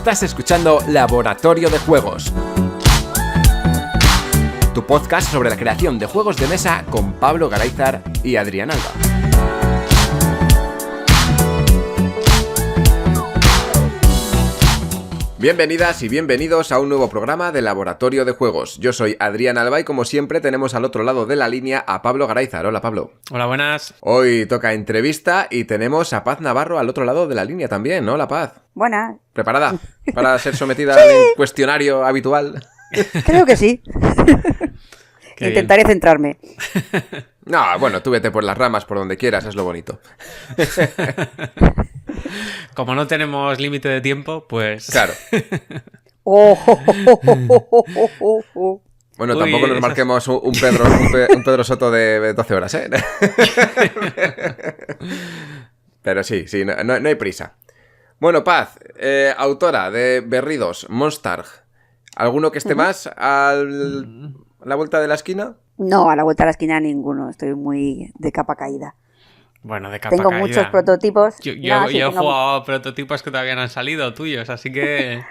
Estás escuchando Laboratorio de Juegos, tu podcast sobre la creación de juegos de mesa con Pablo Garayzar y Adrián Alba. Bienvenidas y bienvenidos a un nuevo programa de Laboratorio de Juegos. Yo soy Adrián Alba y como siempre tenemos al otro lado de la línea a Pablo Garayzar. Hola, Pablo. Hola, buenas. Hoy toca entrevista y tenemos a Paz Navarro al otro lado de la línea también, ¿no? Hola, Paz. Buenas. ¿Preparada para ser sometida al cuestionario habitual? Creo que sí. Intentaré centrarme. No, bueno, tú vete por las ramas por donde quieras, es lo bonito. Como no tenemos límite de tiempo, pues... Claro. Bueno, tampoco nos marquemos un Pedro Soto de 12 horas, ¿eh? Pero sí, no hay prisa. Bueno, Paz, autora de Berridos, Monstarg. ¿Alguno que esté más a la vuelta de la esquina? No, a la vuelta de la esquina ninguno. Estoy muy de capa caída. Bueno, de capa tengo caída. Muchos prototipos. Yo he jugado a prototipos que todavía no han salido tuyos, así que...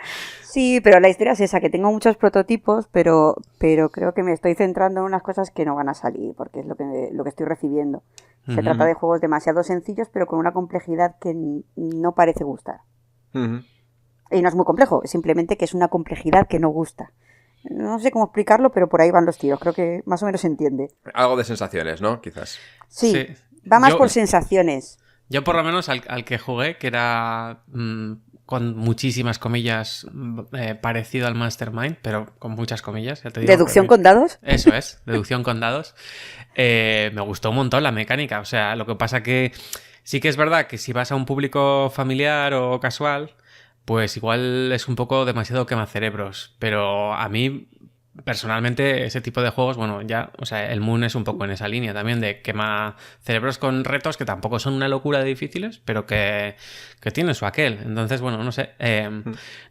Sí, pero la historia es esa, que tengo muchos prototipos, pero creo que me estoy centrando en unas cosas que no van a salir, porque es lo que estoy recibiendo. Se trata de juegos demasiado sencillos, pero con una complejidad que no parece gustar. Y no es muy complejo, es simplemente que es una complejidad que no gusta. No sé cómo explicarlo, pero por ahí van los tiros. Creo que más o menos se entiende. Algo de sensaciones, ¿no? Quizás. Sí. Va más por sensaciones. Yo por lo menos al que jugué, que era con muchísimas comillas parecido al Mastermind, pero con muchas comillas, ya te digo. ¿Deducción con dados? Eso es, deducción con dados. Me gustó un montón la mecánica, o sea, lo que pasa que sí que es verdad que si vas a un público familiar o casual, pues igual es un poco demasiado quemacerebros, pero a mí... Personalmente, ese tipo de juegos, bueno, ya, o sea, el Moon es un poco en esa línea también de quema cerebros con retos que tampoco son una locura de difíciles, pero que tienen su aquel. Entonces, bueno, no sé.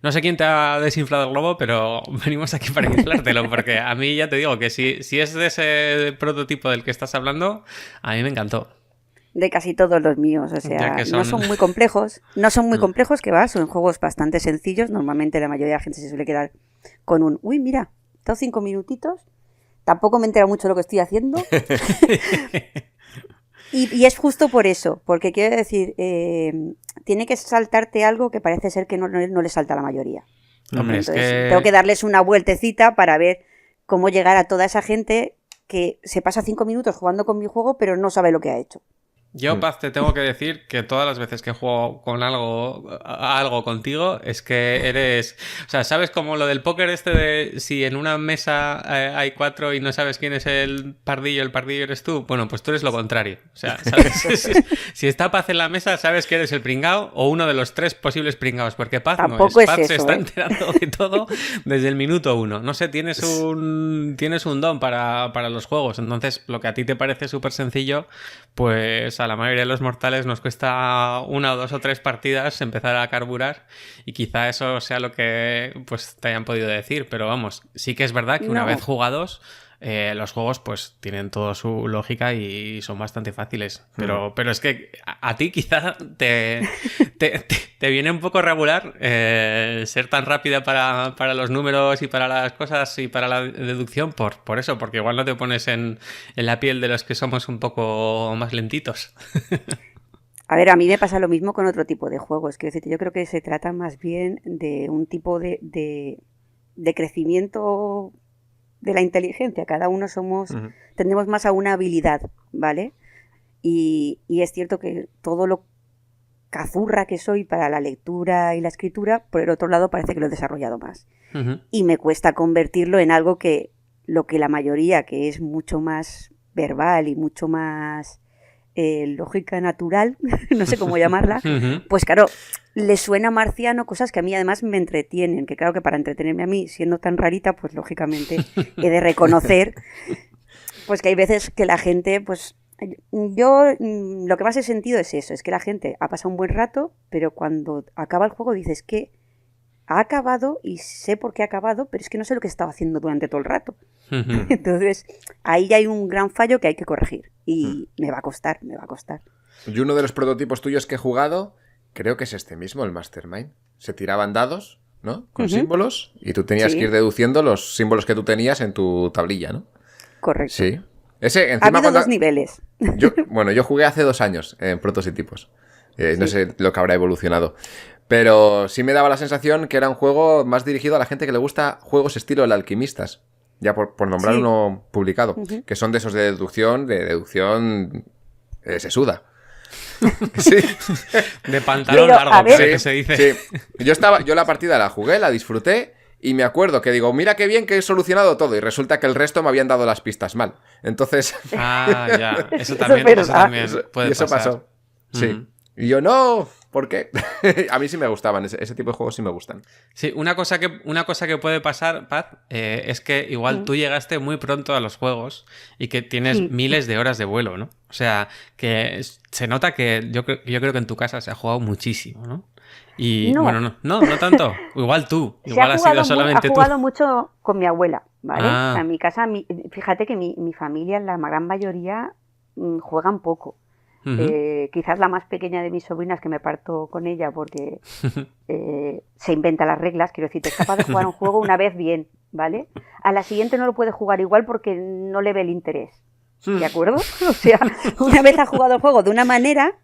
No sé quién te ha desinflado el globo, pero venimos aquí para inflártelo, porque a mí ya te digo que si es de ese prototipo del que estás hablando, a mí me encantó. De casi todos los míos, o sea, no son muy complejos. No son muy complejos, que va, son juegos bastante sencillos. Normalmente la mayoría de la gente se suele quedar con un, uy, mira, he estado 5 minutitos, tampoco me he enterado mucho de lo que estoy haciendo. y es justo por eso, porque quiero decir, tiene que saltarte algo que parece ser que no le salta a la mayoría. Hombre, entonces, tengo que darles una vueltecita para ver cómo llegar a toda esa gente que se pasa 5 minutos jugando con mi juego, pero no sabe lo que ha hecho. Yo, Paz, te tengo que decir que todas las veces que juego con algo contigo es que eres... O sea, ¿sabes como lo del póker este de si en una mesa hay 4 y no sabes quién es el pardillo eres tú? Bueno, pues tú eres lo contrario. O sea, ¿sabes? Si está Paz en la mesa, sabes que eres el pringao o uno de los 3 posibles pringaos, porque Paz tampoco no es. Paz eso, se está enterando de todo desde el minuto 1. No sé, tienes un don para los juegos. Entonces, lo que a ti te parece súper sencillo, pues a la mayoría de los mortales nos cuesta 1 o 2 o 3 partidas empezar a carburar y quizá eso sea lo que pues te hayan podido decir, pero vamos, sí que es verdad que una vez jugados los juegos pues tienen toda su lógica y son bastante fáciles, pero es que a ti quizá te viene un poco regular ser tan rápida para los números y para las cosas y para la deducción por eso, porque igual no te pones en la piel de los que somos un poco más lentitos. A ver, a mí me pasa lo mismo con otro tipo de juegos. Quiero decir, yo creo que se trata más bien de un tipo de crecimiento de la inteligencia. Cada uno tendemos más a una habilidad, ¿vale? Y es cierto que todo lo cazurra que soy para la lectura y la escritura, por el otro lado parece que lo he desarrollado más. Y me cuesta convertirlo en algo que lo que la mayoría, que es mucho más verbal y mucho más lógica natural, no sé cómo llamarla, pues claro, le suena marciano, cosas que a mí además me entretienen, que claro que para entretenerme a mí, siendo tan rarita, pues lógicamente he de reconocer pues que hay veces que la gente, pues yo lo que más he sentido es eso, es que la gente ha pasado un buen rato, pero cuando acaba el juego dices que ha acabado y sé por qué ha acabado, pero es que no sé lo que estaba haciendo durante todo el rato. Entonces, ahí ya hay un gran fallo que hay que corregir y me va a costar. Y uno de los prototipos tuyos que he jugado, creo que es este mismo, el Mastermind. Se tiraban dados ¿no? Con símbolos, y tú tenías Sí. que ir deduciendo los símbolos que tú tenías en tu tablilla, ¿no? Correcto. Sí. Ese, Ha encima, habido dos niveles. Yo jugué hace 2 años en Protos y Tipos. No Sí. sé lo que habrá evolucionado. Pero sí me daba la sensación que era un juego más dirigido a la gente que le gusta juegos estilo El Alquimistas. Ya por nombrar Sí. uno publicado. Ujú. Que son de esos de deducción sesuda. Sí. De pantalón Pero, largo, a ver- creo que se dice. Sí. Yo la partida la jugué, la disfruté. Y me acuerdo que digo, mira qué bien que he solucionado todo. Y resulta que el resto me habían dado las pistas mal. Entonces, Ah, ya. Eso Eso también, es eso verdad. también puede y eso pasar. pasó. Sí. Ujú. Y yo, no, ¿por qué? A mí sí me gustaban, ese tipo de juegos sí me gustan. Sí, una cosa que puede pasar, Paz, es que igual tú llegaste muy pronto a los juegos y que tienes Sí. miles de horas de vuelo, ¿no? O sea, que se nota que yo creo que en tu casa se ha jugado muchísimo, ¿no? Y No. bueno, no tanto. Igual tú. Se Igual ha ha jugado, sido solamente ha tú. jugado mucho con mi abuela, ¿vale? Ah. O sea, en mi casa, fíjate que mi familia, la gran mayoría, juegan poco. Ujú. Quizás la más pequeña de mis sobrinas, que me parto con ella porque se inventa las reglas, quiero decir, es capaz de jugar un juego una vez bien, ¿vale? A la siguiente no lo puede jugar igual porque no le ve el interés, ¿de acuerdo? O sea, una vez ha jugado el juego de una manera,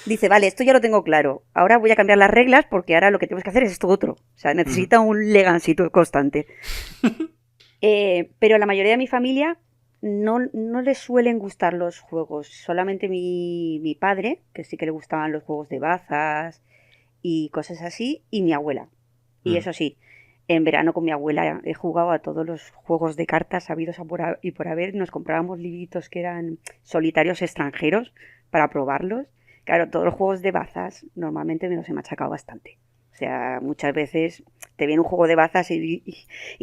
dice, vale, esto ya lo tengo claro, ahora voy a cambiar las reglas porque ahora lo que tenemos que hacer es esto otro. O sea, necesita un legancito constante. Pero la mayoría de mi familia no les suelen gustar los juegos. Solamente mi padre, que sí que le gustaban los juegos de bazas y cosas así, y mi abuela. Y eso sí, en verano con mi abuela he jugado a todos los juegos de cartas habidos y por haber. Nos comprábamos libritos que eran solitarios extranjeros para probarlos. Claro, todos los juegos de bazas normalmente me los he machacado bastante. O sea, muchas veces te viene un juego de bazas y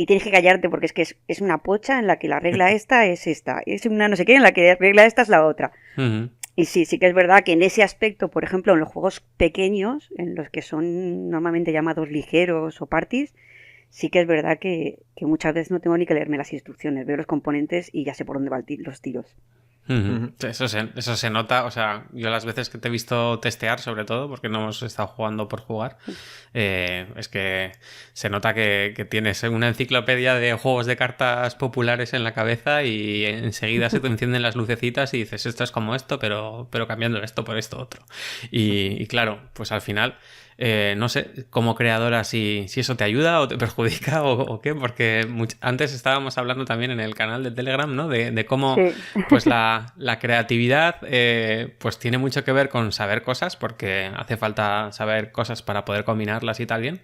tienes que callarte porque es una pocha en la que la regla esta es esta. Es una no sé qué en la que la regla esta es la otra. Ujú. Y sí que es verdad que en ese aspecto, por ejemplo, en los juegos pequeños, en los que son normalmente llamados ligeros o parties, sí que es verdad que muchas veces no tengo ni que leerme las instrucciones. Veo los componentes y ya sé por dónde van los tiros. Ujú. Eso se nota, o sea, yo las veces que te he visto testear, sobre todo, porque no hemos estado jugando por jugar, es que se nota que tienes una enciclopedia de juegos de cartas populares en la cabeza y enseguida se te encienden las lucecitas y dices, esto es como esto, pero cambiando esto por esto otro. Y claro, pues al final... no sé, como creadora, si eso te ayuda o te perjudica o qué, porque antes estábamos hablando también en el canal de Telegram, ¿no? De cómo Sí. pues la creatividad pues tiene mucho que ver con saber cosas, porque hace falta saber cosas para poder combinarlas y tal bien.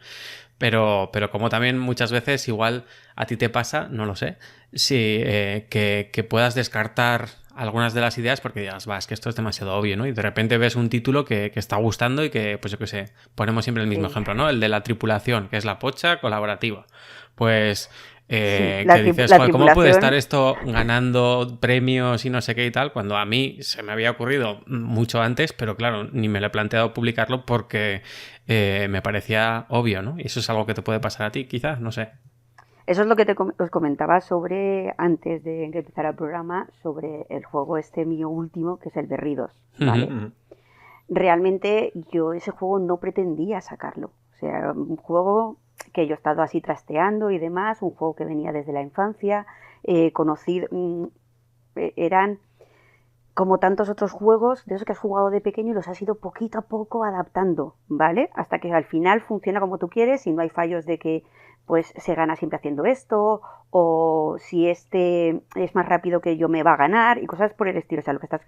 Pero como también muchas veces igual a ti te pasa, no lo sé, si que puedas descartar algunas de las ideas porque digas, va, es que esto es demasiado obvio, ¿no? Y de repente ves un título que está gustando y que, pues yo qué sé, ponemos siempre el mismo Sí. ejemplo, ¿no? El de la tripulación, que es la pocha colaborativa. Pues que la dices, la joder, ¿cómo puede estar tripulación- esto ganando premios y no sé qué y tal? Cuando a mí se me había ocurrido mucho antes, pero claro, ni me lo he planteado publicarlo porque me parecía obvio, ¿no? Y eso es algo que te puede pasar a ti, quizás, no sé. Eso es lo que os comentaba sobre, antes de que empezara el programa, sobre el juego este mío último, que es el Berridos, ¿vale? Ujú. Realmente yo ese juego no pretendía sacarlo. O sea, era un juego que yo he estado así trasteando y demás, un juego que venía desde la infancia, conocido, eran como tantos otros juegos de esos que has jugado de pequeño y los has ido poquito a poco adaptando, ¿vale? Hasta que al final funciona como tú quieres y no hay fallos de que pues se gana siempre haciendo esto o si este es más rápido que yo me va a ganar y cosas por el estilo. O sea, lo que estás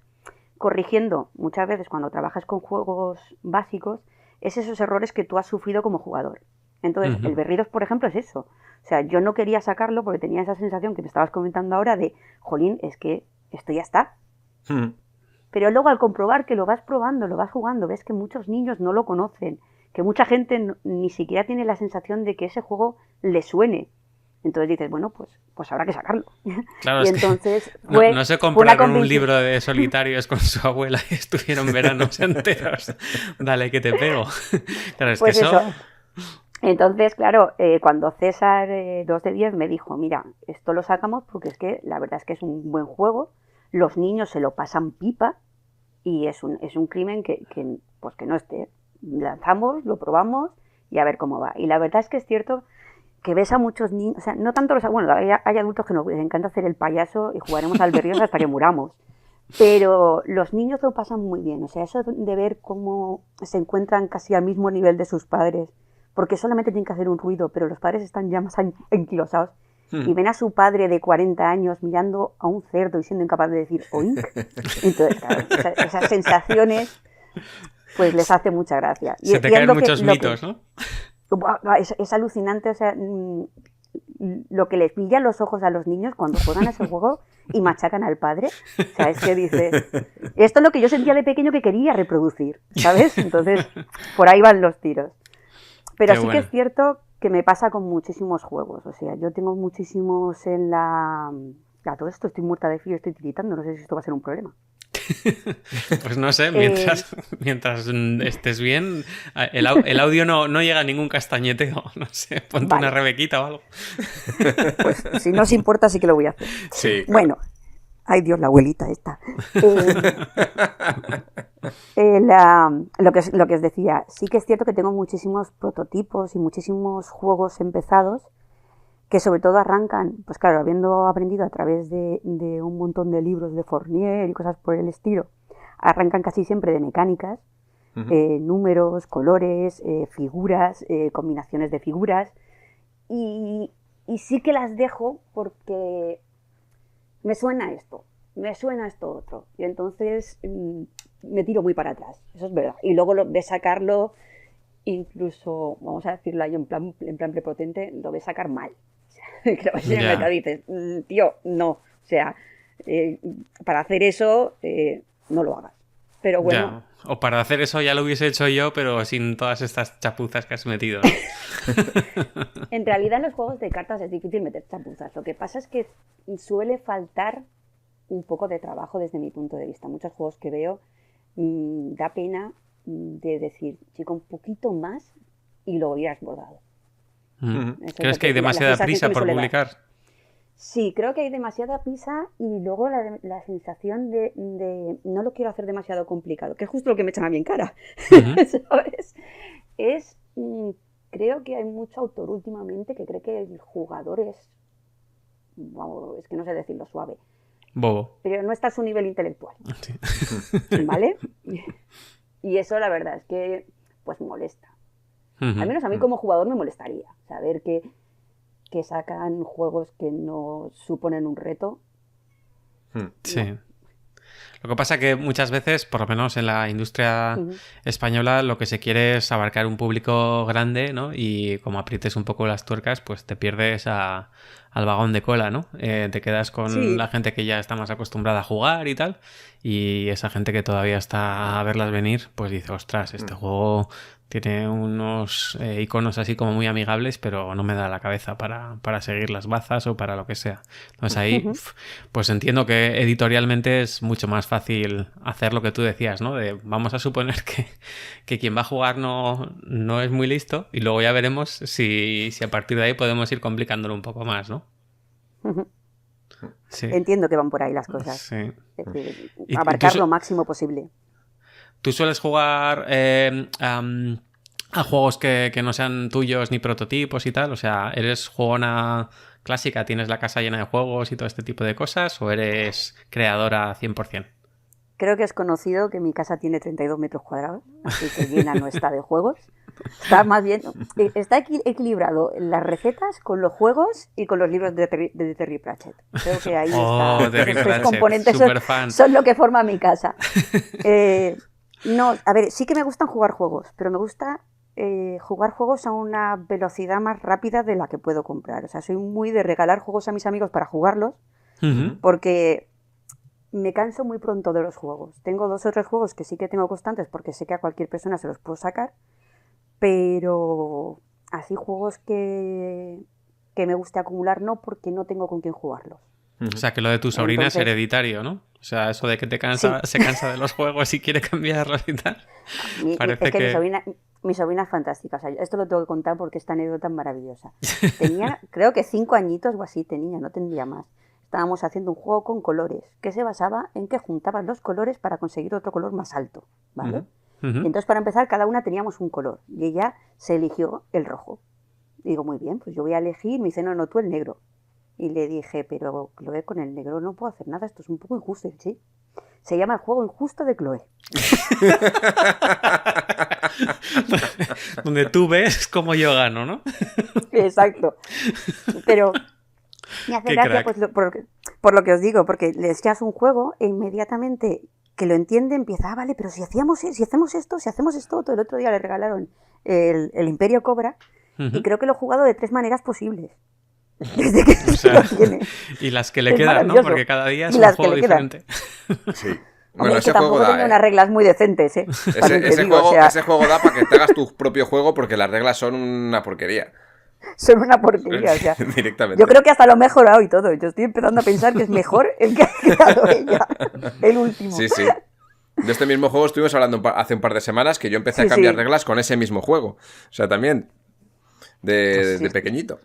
corrigiendo muchas veces cuando trabajas con juegos básicos es esos errores que tú has sufrido como jugador. Entonces, el Berridos, por ejemplo, es eso. O sea, yo no quería sacarlo porque tenía esa sensación que me estabas comentando ahora de, jolín, es que esto ya está. Pero luego al comprobar que lo vas probando, lo vas jugando, ves que muchos niños no lo conocen, que mucha gente ni siquiera tiene la sensación de que ese juego le suene. Entonces dices, bueno, pues habrá que sacarlo. Claro, y es entonces que no se fue una compraron un convicción. libro de solitarios con su abuela y estuvieron veranos enteros. Dale, que te pego. Claro, es Pues que eso... Entonces, claro, cuando César 2 de 10 me dijo, mira, esto lo sacamos porque es que la verdad es que es un buen juego, los niños se lo pasan pipa y es un crimen que no esté. Lanzamos, lo probamos y a ver cómo va. Y la verdad es que es cierto que ves a muchos niños, o sea, no tanto los... Bueno, hay adultos que nos encanta hacer el payaso y jugaremos al berrioso hasta que muramos. Pero los niños lo pasan muy bien, o sea, eso de ver cómo se encuentran casi al mismo nivel de sus padres, porque solamente tienen que hacer un ruido, pero los padres están ya más anquilosados, y ven a su padre de 40 años mirando a un cerdo y siendo incapaz de decir oink. Entonces, claro, esas sensaciones pues les hace mucha gracia. Se te caen muchos mitos, ¿no? Es alucinante, o sea, lo que les pilla los ojos a los niños cuando juegan a ese juego y machacan al padre. O sea, es que dice, esto es lo que yo sentía de pequeño que quería reproducir, ¿sabes? Entonces, por ahí van los tiros. Pero Qué sí bueno. que es cierto que me pasa con muchísimos juegos. O sea, yo tengo muchísimos en la... A todo esto estoy muerta de frío, estoy tiritando, no sé si esto va a ser un problema. Pues no sé, mientras estés bien, el audio no llega a ningún castañeteo, no sé, ponte Vale. una rebequita o algo. Pues si no os importa sí que lo voy a hacer. Sí, claro. Bueno, ay Dios, la abuelita esta. Lo que os decía, sí que es cierto que tengo muchísimos prototipos y muchísimos juegos empezados que sobre todo arrancan, pues claro, habiendo aprendido a través de un montón de libros de Fournier y cosas por el estilo, arrancan casi siempre de mecánicas, números, colores, figuras, combinaciones de figuras, y sí que las dejo porque me suena esto otro, y entonces me tiro muy para atrás, eso es verdad, y luego de sacarlo, incluso, vamos a decirlo ahí en plan prepotente, lo voy a sacar mal. Que lo vas a ir al mercado y dices, tío, no, o sea, para hacer eso no lo hagas. Pero bueno. Ya. O para hacer eso ya lo hubiese hecho yo, pero sin todas estas chapuzas que has metido, ¿no? En realidad en los juegos de cartas es difícil meter chapuzas. Lo que pasa es que suele faltar un poco de trabajo desde mi punto de vista. Muchos juegos que veo da pena de decir, chico, un poquito más y lo hubieras bordado. ¿Crees que hay demasiada prisa por publicar? Sí, creo que hay demasiada prisa y luego la sensación de no lo quiero hacer demasiado complicado, que es justo lo que me echan a mí en cara, ¿sabes? Creo que hay mucho autor últimamente que cree que el jugador es que no sé decirlo suave, bobo, pero no está a su nivel intelectual, sí. ¿vale? Y eso la verdad es que pues molesta. Al menos a mí como jugador me molestaría saber que sacan juegos que no suponen un reto. Sí. No. Lo que pasa es que muchas veces, por lo menos en la industria española, lo que se quiere es abarcar un público grande, ¿no? Y como aprietes un poco las tuercas, pues te pierdes al vagón de cola, ¿no? Te quedas con la gente que ya está más acostumbrada a jugar y tal, y esa gente que todavía está a verlas venir, pues dice, ostras, este juego tiene unos iconos así como muy amigables, pero no me da la cabeza para seguir las bazas o para lo que sea. Entonces ahí, pues entiendo que editorialmente es mucho más fácil hacer lo que tú decías, ¿no? De vamos a suponer que quien va a jugar no es muy listo y luego ya veremos si a partir de ahí podemos ir complicándolo un poco más, ¿no? Sí. Entiendo que van por ahí las cosas. Sí. Es decir, abarcar lo máximo posible. ¿Tú sueles jugar a juegos que no sean tuyos ni prototipos y tal? O sea, ¿eres jugona clásica, tienes la casa llena de juegos y todo este tipo de cosas? ¿O eres creadora 100%? Creo que es conocido que mi casa tiene 32 metros cuadrados, así que llena no está de juegos. Está más bien, está equilibrado las recetas con los juegos y con los libros de Terry Pratchett. Creo que ahí está. Terry Esos tres Pratchett, componentes son lo que forma mi casa. No, a ver, sí que me gustan jugar juegos, pero me gusta jugar juegos a una velocidad más rápida de la que puedo comprar. O sea, soy muy de regalar juegos a mis amigos para jugarlos, porque me canso muy pronto de los juegos. Tengo 2 o 3 juegos que sí que tengo constantes porque sé que a cualquier persona se los puedo sacar, pero así juegos que me guste acumular no, porque no tengo con quién jugarlos. O sea, que lo de tu sobrina es hereditario, ¿no? O sea, eso de que se cansa de los juegos y quiere cambiarlos y tal. Parece que mi sobrina es fantástica. O sea, esto lo tengo que contar porque esta anécdota es maravillosa. Tenía, creo que 5 añitos o así tenía, no tendría más. Estábamos haciendo un juego con colores que se basaba en que juntabas los colores para conseguir otro color más alto, ¿vale? Ujú. Y entonces, para empezar, cada una teníamos un color. Y ella se eligió el rojo. Y digo, muy bien, pues yo voy a elegir. Me dice, no, tú el negro. Y le dije, pero Chloe, con el negro no puedo hacer nada, esto es un poco injusto. Y dice, sí, se llama el juego injusto de Chloe. Donde tú ves cómo yo gano, ¿no? Exacto. Pero me hace Qué gracia crack. pues, por lo que os digo, porque le echas un juego e inmediatamente que lo entiende empieza, vale, pero si hacemos esto, otro. El otro día le regalaron el Imperio Cobra y Ujú. creo que lo he jugado de 3 maneras posibles. Desde que O sea, lo tiene. y las que le Es quedan, ¿no? maravilloso. Porque cada día es Y un las que juego le quedan. diferente. Sí. Hombre, Bueno, es que ese juego tampoco tenía da, unas ¿eh? reglas muy decentes, ¿eh? También te digo, o sea, Ese juego da para que te hagas tu propio juego porque las reglas son una porquería. son una porquería, o sea. Directamente. Yo creo que hasta lo he mejorado y todo. Yo estoy empezando a pensar que es mejor el que ha creado ella, el último. Sí, sí. De este mismo juego estuvimos hablando hace un par de semanas que yo empecé a Sí, cambiar sí. reglas con ese mismo juego. O sea, también Sí, de pequeñito.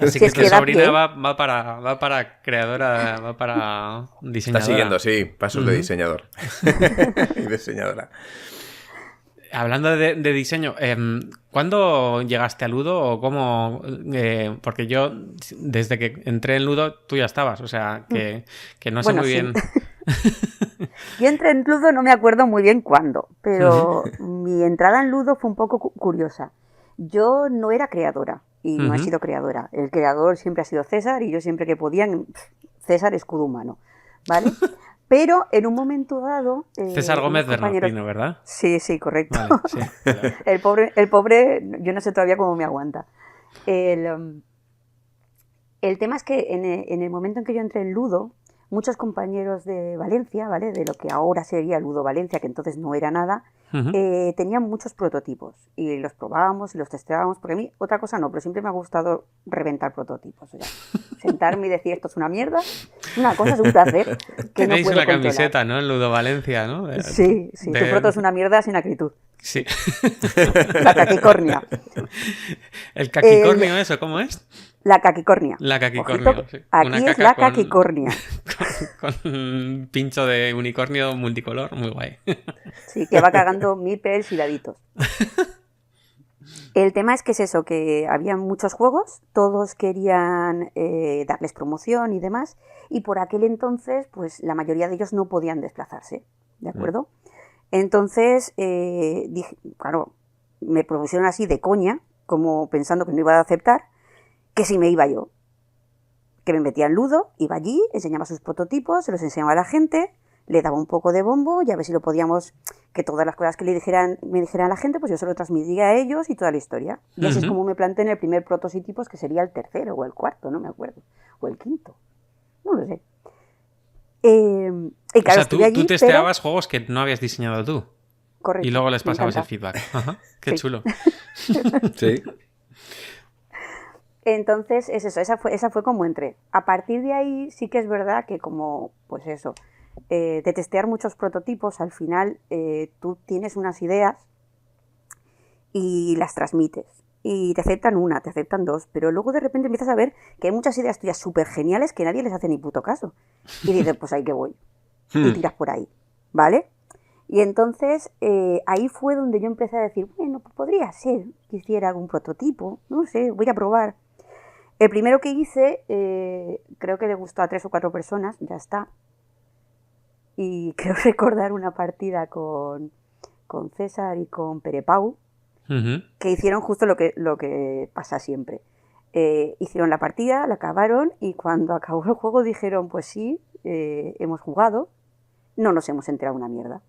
Así Si que es tu que da sobrina pie. va para creadora, va para Está diseñadora. siguiendo, sí, pasos de Ujú. diseñador. Y diseñadora. Hablando de diseño, ¿cuándo llegaste a Ludo o cómo? Porque yo, desde que entré en Ludo, tú ya estabas, o sea, que no sé Bueno, muy sí. bien. Yo entré en Ludo, no me acuerdo muy bien cuándo, pero Ujú, mi entrada en Ludo fue un poco curiosa. Yo no era creadora y no he ujú. sido creadora. El creador siempre ha sido César y yo siempre que podían, César escudo humano, ¿vale? Pero en un momento dado, César unos Gómez compañeros... Bernardino, ¿verdad? Sí, sí, correcto. Vale, sí. Vale. El pobre, yo no sé todavía cómo me aguanta. El, um, el tema es que en el momento en que yo entré en Ludo, muchos compañeros de Valencia, ¿vale? De lo que ahora sería Ludo Valencia, que entonces no era nada, Ujú. tenían muchos prototipos y los probábamos y los testeábamos, porque a mí otra cosa no, pero siempre me ha gustado reventar prototipos. O sea, sentarme y decir esto es una mierda, es una cosa, es un placer que no Tenéis puedo una controlar. camiseta, ¿no? En Ludo Valencia, ¿no? Sí, sí, tu proto es una mierda sin acritud. Sí. La caquicornia. ¿El caquicornio eso cómo es? La caquicornia. La caquicornio, Ojito, sí. aquí Una es caca la con, caquicornia. con un pincho de unicornio multicolor, muy guay. Sí, que va cagando meeples y daditos. El tema es que es eso, que había muchos juegos, todos querían darles promoción y demás, y por aquel entonces, pues la mayoría de ellos no podían desplazarse, ¿de acuerdo? Entonces, dije, claro, me propusieron así de coña, como pensando que no iba a aceptar, que si me iba yo, que me metía en Ludo, iba allí, enseñaba sus prototipos, se los enseñaba a la gente, le daba un poco de bombo y a ver si lo podíamos, que todas las cosas que me dijeran a la gente, pues yo se lo transmitía a ellos y toda la historia. Y así es como me planteé en el primer prototipos, que sería el tercero o el cuarto, no me acuerdo, o el quinto, no lo sé. Y claro, O sea, estuve allí, tú testeabas juegos que no habías diseñado tú. correcto, Y luego les me pasabas el encanta. feedback. Ajá, qué Sí. chulo. Sí. Entonces, es eso, esa fue como entré. A partir de ahí sí que es verdad que como, pues eso, de testear muchos prototipos, al final tú tienes unas ideas y las transmites. Y te aceptan una, te aceptan dos, pero luego de repente empiezas a ver que hay muchas ideas tuyas súper geniales que nadie les hace ni puto caso. Y dices, pues ahí que voy. Y tiras por ahí, ¿vale? Y entonces ahí fue donde yo empecé a decir, bueno, pues podría ser que hiciera algún prototipo, no sé, voy a probar. El primero que hice, creo que le gustó a 3 o 4 personas, ya está. Y creo recordar una partida con César y con Perepau, Ujú. que hicieron justo lo que pasa siempre. Hicieron la partida, la acabaron y cuando acabó el juego dijeron, pues sí, hemos jugado, no nos hemos enterado una mierda.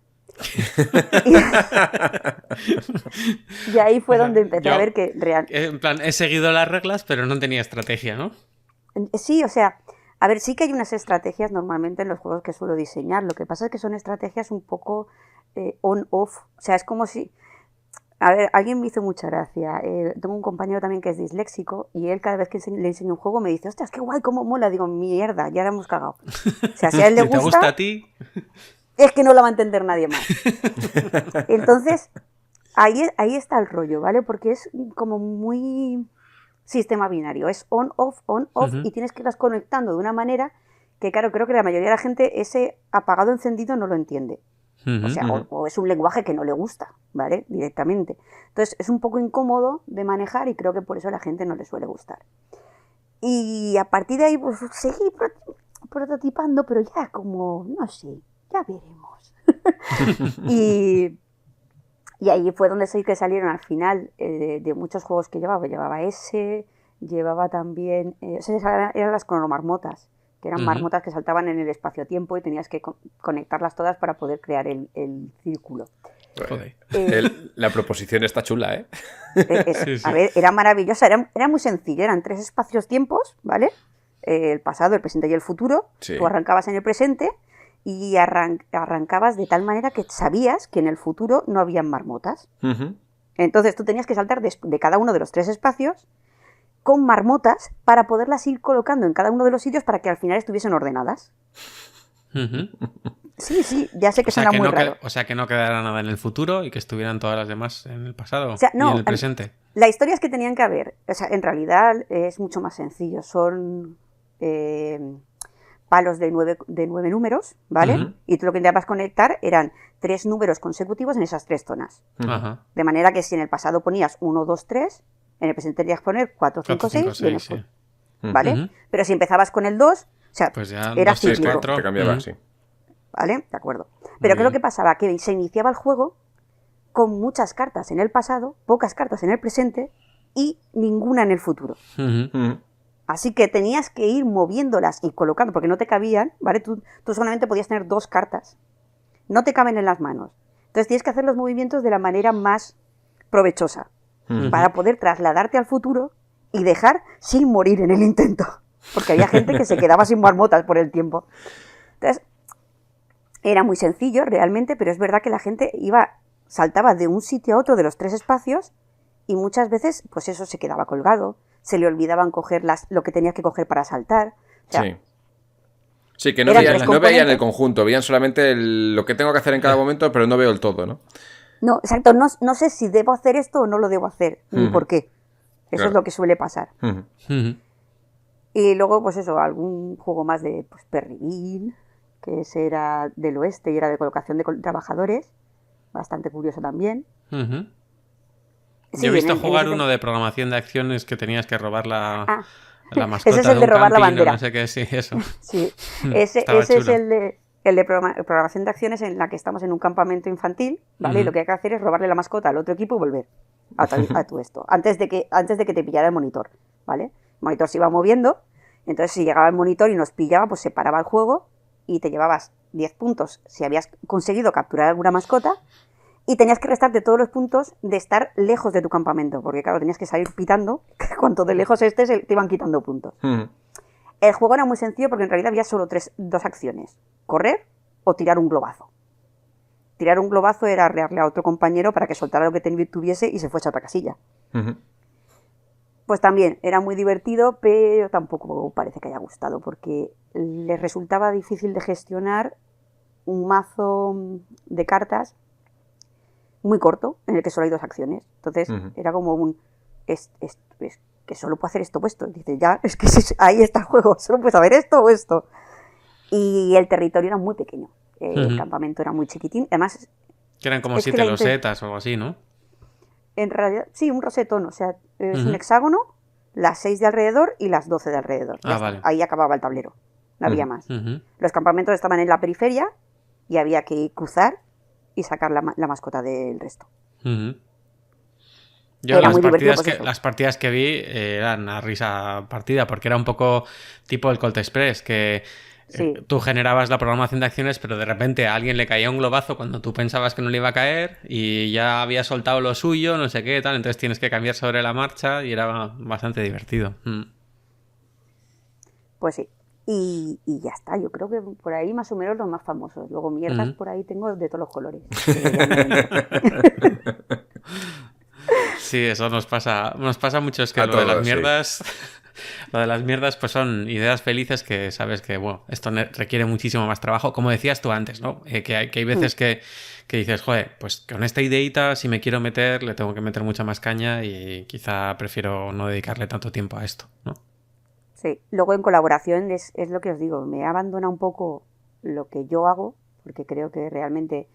Y ahí fue donde empecé a ver que En plan, he seguido las reglas, pero no tenía estrategia, ¿no? Sí, o sea, a ver, sí que hay unas estrategias normalmente en los juegos que suelo diseñar. Lo que pasa es que son estrategias un poco on-off. O sea, es como si... A ver, alguien me hizo mucha gracia. Tengo un compañero también que es disléxico y él cada vez que le enseño un juego me dice, ostras, qué guay, cómo mola. Digo, mierda, ya la hemos cagado. O sea, si a él le Si te gusta gusta, a ti. es que no lo va a entender nadie más. Entonces, ahí está el rollo, ¿vale? Porque es como muy sistema binario. Es on-off, Ujú. y tienes que irlas conectando de una manera que, claro, creo que la mayoría de la gente ese apagado-encendido no lo entiende. O sea, Ujú. o es un lenguaje que no le gusta. ¿vale? Directamente. Entonces es un poco incómodo de manejar y creo que por eso a la gente no le suele gustar. Y a partir de ahí pues seguí prototipando, pero ya como, no sé, ya veremos. Y ahí fue donde sí que salieron al final de muchos juegos que llevaba. Llevaba ese, llevaba también... eran las cronomarmotas, que eran marmotas que saltaban en el espacio-tiempo y tenías que conectarlas todas para poder crear el círculo. Joder. La proposición está chula, ¿eh? Sí. A ver, era maravillosa, era muy sencillo, eran 3 espacios-tiempos, ¿vale? El pasado, el presente y el futuro. Sí. Tú arrancabas en el presente y arrancabas de tal manera que sabías que en el futuro no habían marmotas. Uh-huh. Entonces tú tenías que saltar de cada uno de los 3 espacios con marmotas para poderlas ir colocando en cada uno de los sitios para que al final estuviesen ordenadas. Uh-huh. Sí, ya sé que suena muy raro. O sea, que no quedara nada en el futuro y que estuvieran todas las demás en el pasado, o sea, no, y en el presente. La historia es que tenían que haber, o sea, en realidad es mucho más sencillo. Son palos de 9 números, ¿vale? Uh-huh. Y tú lo que intentabas conectar eran 3 números consecutivos en esas 3 zonas. Uh-huh. De manera que si en el pasado ponías 1, 2, 3, en el presente tenías que poner 4, 5, 6 y en el futuro. Sí. ¿Vale? Uh-huh. Pero si empezabas con el 2, o sea, pues ya era 2, 3, cíclico. 4. Te cambiaba, Uh-huh. sí. ¿Vale? De acuerdo. Pero ¿qué es lo que pasaba? Que se iniciaba el juego con muchas cartas en el pasado, pocas cartas en el presente y ninguna en el futuro. Uh-huh. Uh-huh. Así que tenías que ir moviéndolas y colocando, porque no te cabían, ¿vale? Tú solamente podías tener 2 cartas. No te caben en las manos. Entonces tienes que hacer los movimientos de la manera más provechosa Uh-huh. para poder trasladarte al futuro y dejar sin morir en el intento. Porque había gente que se quedaba sin marmotas por el tiempo. Entonces, era muy sencillo realmente, pero es verdad que la gente saltaba de un sitio a otro de los 3 espacios y muchas veces, pues eso, se quedaba colgado. Se le olvidaban coger lo que tenías que coger para saltar. O sea, sí, que no veían el conjunto, veían solamente lo que tengo que hacer en cada momento, pero no veo el todo, ¿no? No, exacto, no sé si debo hacer esto o no lo debo hacer, ni por qué. Eso es lo que suele pasar. Uh-huh. Y luego, pues eso, algún juego más de Perry Bean, que ese era del oeste y era de colocación de trabajadores, bastante curioso también. Uh-huh. Sí, yo he visto jugar uno de programación de acciones que tenías que robar la mascota. Ese es el de robar la bandera. No sé qué, sí, eso. Sí, ese es el de programación de acciones en la que estamos en un campamento infantil, ¿vale? Uh-huh. Y lo que hay que hacer es robarle la mascota al otro equipo y volver a tu esto, antes de que te pillara el monitor, ¿vale? El monitor se iba moviendo, entonces si llegaba el monitor y nos pillaba, pues se paraba el juego y te llevabas 10 puntos si habías conseguido capturar alguna mascota y tenías que restarte todos los puntos de estar lejos de tu campamento, porque claro, tenías que salir pitando, que cuanto de lejos estés te iban quitando puntos. Uh-huh. El juego era muy sencillo porque en realidad había solo 2 acciones, correr o tirar un globazo. Tirar un globazo era arrearle a otro compañero para que soltara lo que tuviese y se fuese a otra casilla. Uh-huh. Pues también era muy divertido, pero tampoco parece que haya gustado, porque les resultaba difícil de gestionar un mazo de cartas muy corto, en el que solo hay 2 acciones. Entonces era como es que solo puedo hacer esto o esto. Dices, ya, es que ahí está el juego, solo puedes saber esto o esto. Y el territorio era muy pequeño. El campamento era muy chiquitín. Además, que eran como 7 losetas o algo así, ¿no? En realidad, sí, un rosetón. O sea, es un hexágono, las 6 de alrededor y las 12 de alrededor. Vale. Ahí acababa el tablero. No había más. Los campamentos estaban en la periferia y había que cruzar y sacar la mascota del resto. Yo las partidas que vi eran una risa partida, porque era un poco tipo el Colt Express, que tú generabas la programación de acciones, pero de repente a alguien le caía un globazo cuando tú pensabas que no le iba a caer y ya había soltado lo suyo, no sé qué, tal, entonces tienes que cambiar sobre la marcha y era bastante divertido. Pues sí. Y ya está, yo creo que por ahí más o menos los más famosos. Luego mierdas por ahí tengo de todos los colores. Sí, eso nos pasa mucho, es que lo de las mierdas... Lo de las mierdas pues son ideas felices que sabes que bueno, esto requiere muchísimo más trabajo, como decías tú antes, ¿no? Que hay veces que dices, joder, pues con esta ideita si me quiero meter le tengo que meter mucha más caña y quizá prefiero no dedicarle tanto tiempo a esto, ¿no? Sí, luego en colaboración es lo que os digo, me abandona un poco lo que yo hago, porque creo que realmente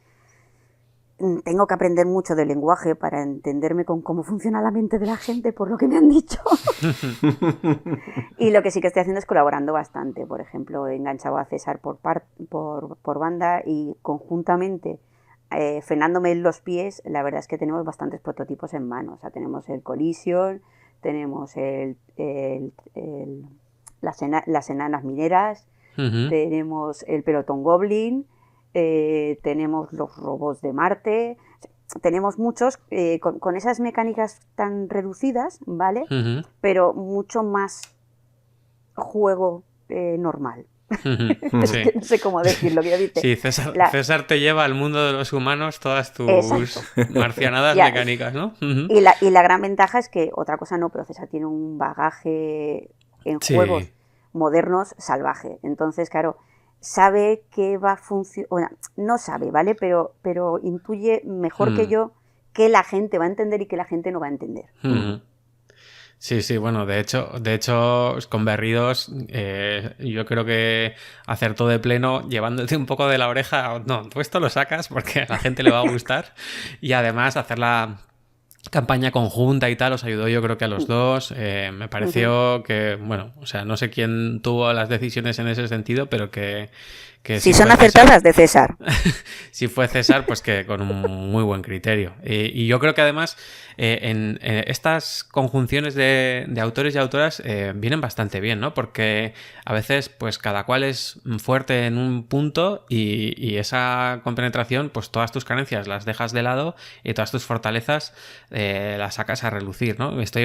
tengo que aprender mucho del lenguaje para entenderme con cómo funciona la mente de la gente, por lo que me han dicho. Y lo que sí que estoy haciendo es colaborando bastante. Por ejemplo, he enganchado a César por banda y conjuntamente, frenándome los pies, la verdad es que tenemos bastantes prototipos en mano. O sea, tenemos el Collision, tenemos las enanas mineras, tenemos el pelotón Goblin, tenemos los robots de Marte, tenemos muchos con esas mecánicas tan reducidas, ¿vale? Pero mucho más juego normal. Es que no sé cómo decirlo, quiero decirte. Sí, César te lleva al mundo de los humanos todas tus marcianadas mecánicas, ¿no? Y la gran ventaja es que, otra cosa no, pero César tiene un bagaje en juegos modernos salvaje. Entonces, claro, sabe que va a funcionar, bueno, no sabe, ¿vale? Pero intuye mejor que yo que la gente va a entender y que la gente no va a entender. Sí, bueno, de hecho, con Berridos, yo creo que acertó de pleno, llevándote un poco de la oreja. No, tú esto lo sacas porque a la gente le va a gustar. Y además hacer la campaña conjunta y tal os ayudó, yo creo que a los dos. Me pareció que, bueno, o sea, no sé quién tuvo las decisiones en ese sentido, pero que si son acertadas, de César. Si fue César, pues que con un muy buen criterio. Y yo creo que además en estas conjunciones de autores y autoras vienen bastante bien, ¿no? Porque a veces pues cada cual es fuerte en un punto y esa compenetración, pues todas tus carencias las dejas de lado y todas tus fortalezas las sacas a relucir, ¿no? Estoy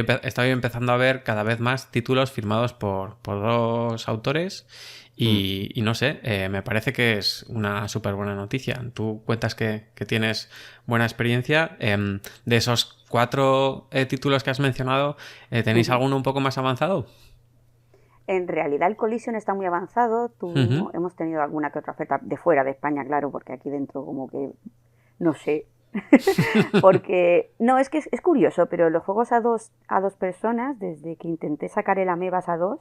empezando a ver cada vez más títulos firmados por dos autores. Y no sé, me parece que es una súper buena noticia. Tú cuentas que tienes buena experiencia. De esos 4 títulos que has mencionado, ¿tenéis alguno un poco más avanzado? En realidad el Collision está muy avanzado. Hemos tenido alguna que otra oferta de fuera de España, claro, porque aquí dentro como que, no sé. Porque, no, es que es curioso, pero los juegos a dos personas, desde que intenté sacar el Amebas a 2,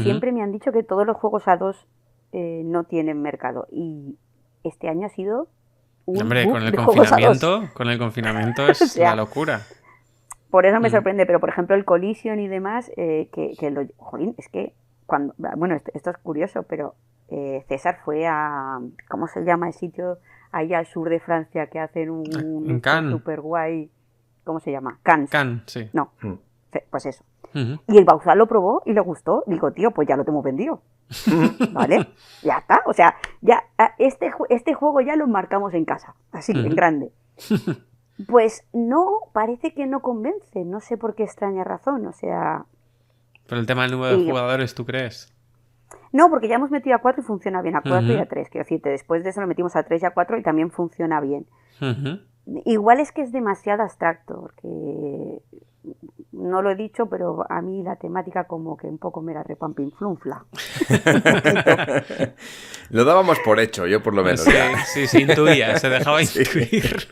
siempre me han dicho que todos los juegos a 2 no tienen mercado. Y este año ha sido un Hombre, con el confinamiento es o sea, la locura. Por eso me sorprende, pero por ejemplo el Collision y demás, jolín, es que cuando, bueno, esto es curioso, pero César fue a, ¿cómo se llama el sitio? Ahí al sur de Francia, que hacen un super guay, ¿cómo se llama? Cannes, sí. No, pues eso. Y el Bauzá lo probó y le gustó. Digo, tío, pues ya lo tengo vendido. ¿Vale? Ya está. O sea, ya este juego ya lo marcamos en casa, así, en grande. Pues no, parece que no convence. No sé por qué extraña razón. O sea... ¿Pero el tema del número de jugadores, tú crees? No, porque ya hemos metido a 4 y funciona bien. A 4 y a 3. Quiero decirte, después de eso lo metimos a 3 y a 4 y también funciona bien. Igual es que es demasiado abstracto, porque no lo he dicho, pero a mí la temática como que un poco me la repampinflunfla. Lo dábamos por hecho, yo por lo menos. Sí, se intuía, se dejaba intuir.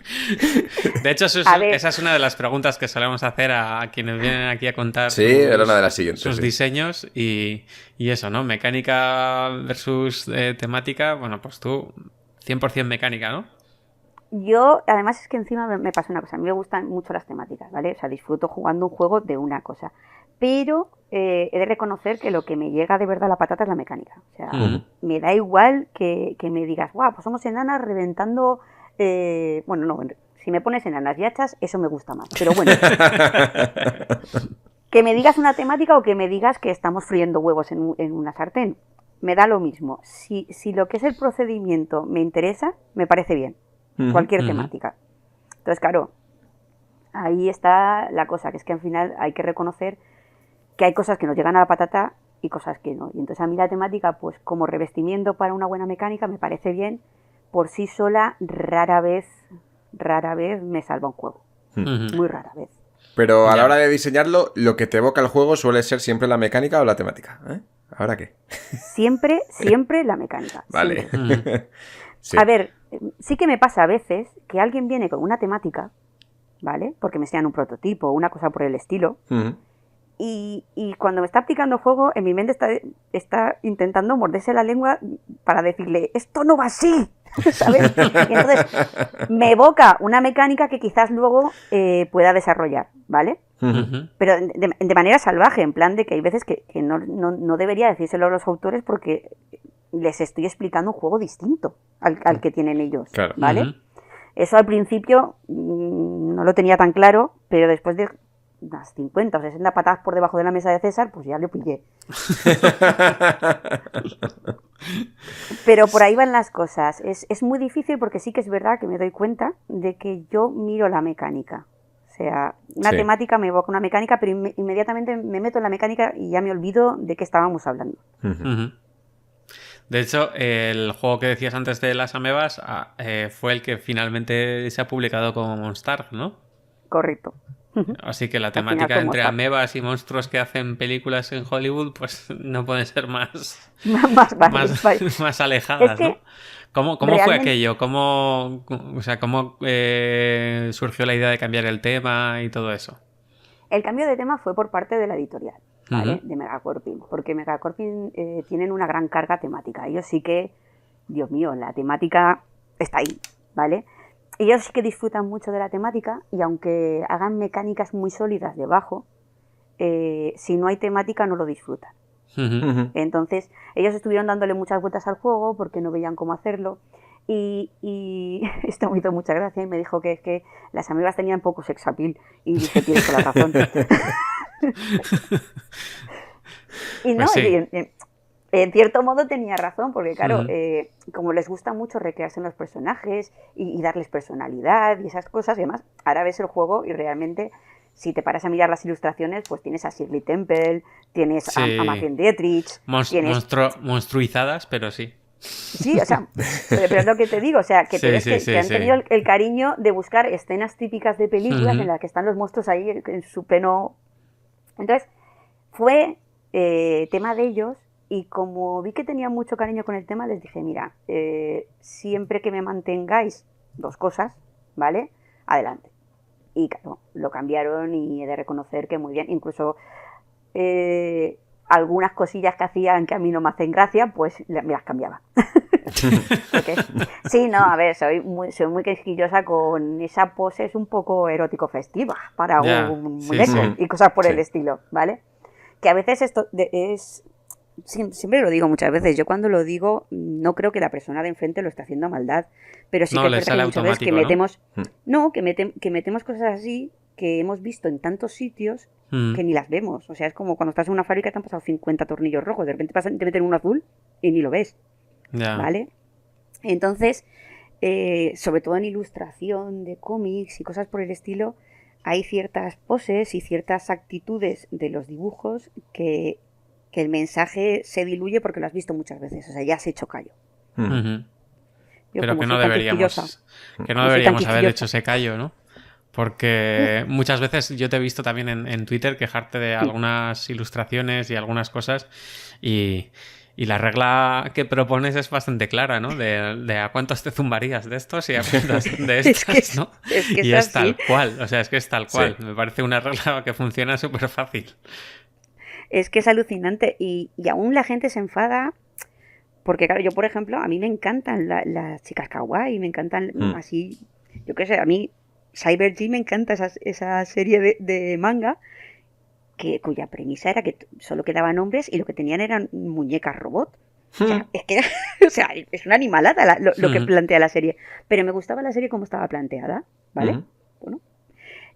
De hecho, esa es una de las preguntas que solemos hacer a quienes vienen aquí a contar era una de las siguientes, sus diseños y eso, ¿no? Mecánica versus temática, bueno, pues tú 100% mecánica, ¿no? Yo, además es que encima me pasa una cosa, a mí me gustan mucho las temáticas, ¿vale? O sea, disfruto jugando un juego de una cosa, pero he de reconocer que lo que me llega de verdad a la patata es la mecánica. O sea, me da igual que me digas, guau, pues somos enanas reventando... bueno, no, si me pones enanas y hachas, eso me gusta más, pero bueno. Que me digas una temática o que me digas que estamos friendo huevos en una sartén, me da lo mismo. Si lo que es el procedimiento me interesa, me parece bien. Cualquier temática. Entonces, claro, ahí está la cosa, que es que al final hay que reconocer que hay cosas que nos llegan a la patata y cosas que no. Y entonces a mí la temática, pues como revestimiento para una buena mecánica, me parece bien. Por sí sola, rara vez me salva un juego. Muy rara vez. Pero a la hora de diseñarlo, lo que te evoca el juego suele ser siempre la mecánica o la temática, ¿eh? ¿Ahora qué? Siempre la mecánica. Vale. Sí. A ver, sí que me pasa a veces que alguien viene con una temática, ¿vale? Porque me enseñan un prototipo o una cosa por el estilo, Y cuando me está aplicando fuego, en mi mente está intentando morderse la lengua para decirle, esto no va así, ¿sabes? Y entonces me evoca una mecánica que quizás luego pueda desarrollar, ¿vale? Ujú. Pero de manera salvaje, en plan de que hay veces que no debería decírselo a los autores porque les estoy explicando un juego distinto al que tienen ellos, Claro. ¿vale? Ujú. Eso al principio no lo tenía tan claro, pero después de unas 50 o 60 patadas por debajo de la mesa de César, pues ya lo pillé. Pero por ahí van las cosas. Es muy difícil porque sí que es verdad que me doy cuenta de que yo miro la mecánica. O sea, una Sí. temática me evoca una mecánica, pero inmediatamente me meto en la mecánica y ya me olvido de qué estábamos hablando. Ujú. De hecho, el juego que decías antes de las amebas fue el que finalmente se ha publicado como Monster, ¿no? Correcto. Así que la Al final temática fue entre Monster. amebas y monstruos que hacen películas en Hollywood, pues no puede ser más, Más fácil, vale. más alejadas, Es que ¿no? ¿Cómo fue realmente aquello? ¿Cómo surgió la idea de cambiar el tema y todo eso? el cambio de tema fue por parte de la editorial, ¿vale? Ujú. De Megacorping, porque Megacorping tienen una gran carga temática. Ellos sí que, Dios mío, la temática está ahí, ¿vale? Ellos sí que disfrutan mucho de la temática y aunque hagan mecánicas muy sólidas debajo, si no hay temática no lo disfrutan. Ujú. Entonces, ellos estuvieron dándole muchas vueltas al juego porque no veían cómo hacerlo. Y esto me hizo mucha gracia y me dijo que es que las amebas tenían poco sex appeal. Y dije, tienes toda la razón. Y no, Pues sí. en cierto modo tenía razón, porque claro, Ujú. como les gusta mucho recrearse en los personajes y darles personalidad y esas cosas y demás, ahora ves el juego y realmente, si te paras a mirar las ilustraciones, pues tienes a Shirley Temple, tienes a Sí. Marlene Dietrich, tienes... Monstruizadas, pero sí. Sí, o sea, pero es lo que te digo, o sea, que te Sí, ves sí, que sí, han sí. tenido el cariño de buscar escenas típicas de películas en las que están los monstruos ahí en su pleno... Entonces, fue tema de ellos y como vi que tenían mucho cariño con el tema, les dije, mira, siempre que me mantengáis dos cosas, ¿vale? Adelante. Y claro, lo cambiaron y he de reconocer que muy bien, incluso algunas cosillas que hacían que a mí no me hacen gracia, pues me las cambiaba. Porque, sí, no, a ver, soy muy quisquillosa con esa pose, es un poco erótico festiva para Ya, un sí, muñeco sí. y cosas por Sí. el estilo, ¿vale? Que a veces esto es... Siempre lo digo muchas veces, yo cuando lo digo no creo que la persona de enfrente lo esté haciendo a maldad, pero sí No, que es le verdad que sale hay muchas veces que automático, ¿no? metemos, no, que metemos cosas así que hemos visto en tantos sitios que ni las vemos, o sea, es como cuando estás en una fábrica y te han pasado 50 tornillos rojos, de repente te meten uno azul y ni lo ves, Ya. ¿vale? Entonces, sobre todo en ilustración de cómics y cosas por el estilo, hay ciertas poses y ciertas actitudes de los dibujos que el mensaje se diluye porque lo has visto muchas veces, o sea, ya has hecho callo. Ujú. Yo Pero como que no soy tan quisquillosa, deberíamos haber hecho ese callo, ¿no? Porque muchas veces yo te he visto también en Twitter quejarte de algunas ilustraciones y algunas cosas y la regla que propones es bastante clara, ¿no? De a cuántos te zumbarías de estos y a cuántos de estas, ¿no? es que Y es es tal así. cual, o sea, es que es tal cual. Sí. Me parece una regla que funciona súper fácil. Es que es alucinante y aún la gente se enfada porque, claro, yo, por ejemplo, a mí me encantan las chicas kawaii, me encantan así, yo qué sé, a mí Cyber G me encanta esa serie de manga cuya premisa era que solo quedaban hombres y lo que tenían eran muñecas robot. O sea, es que o sea, es una animalada lo que plantea la serie. Pero me gustaba la serie como estaba planteada, ¿vale? Bueno.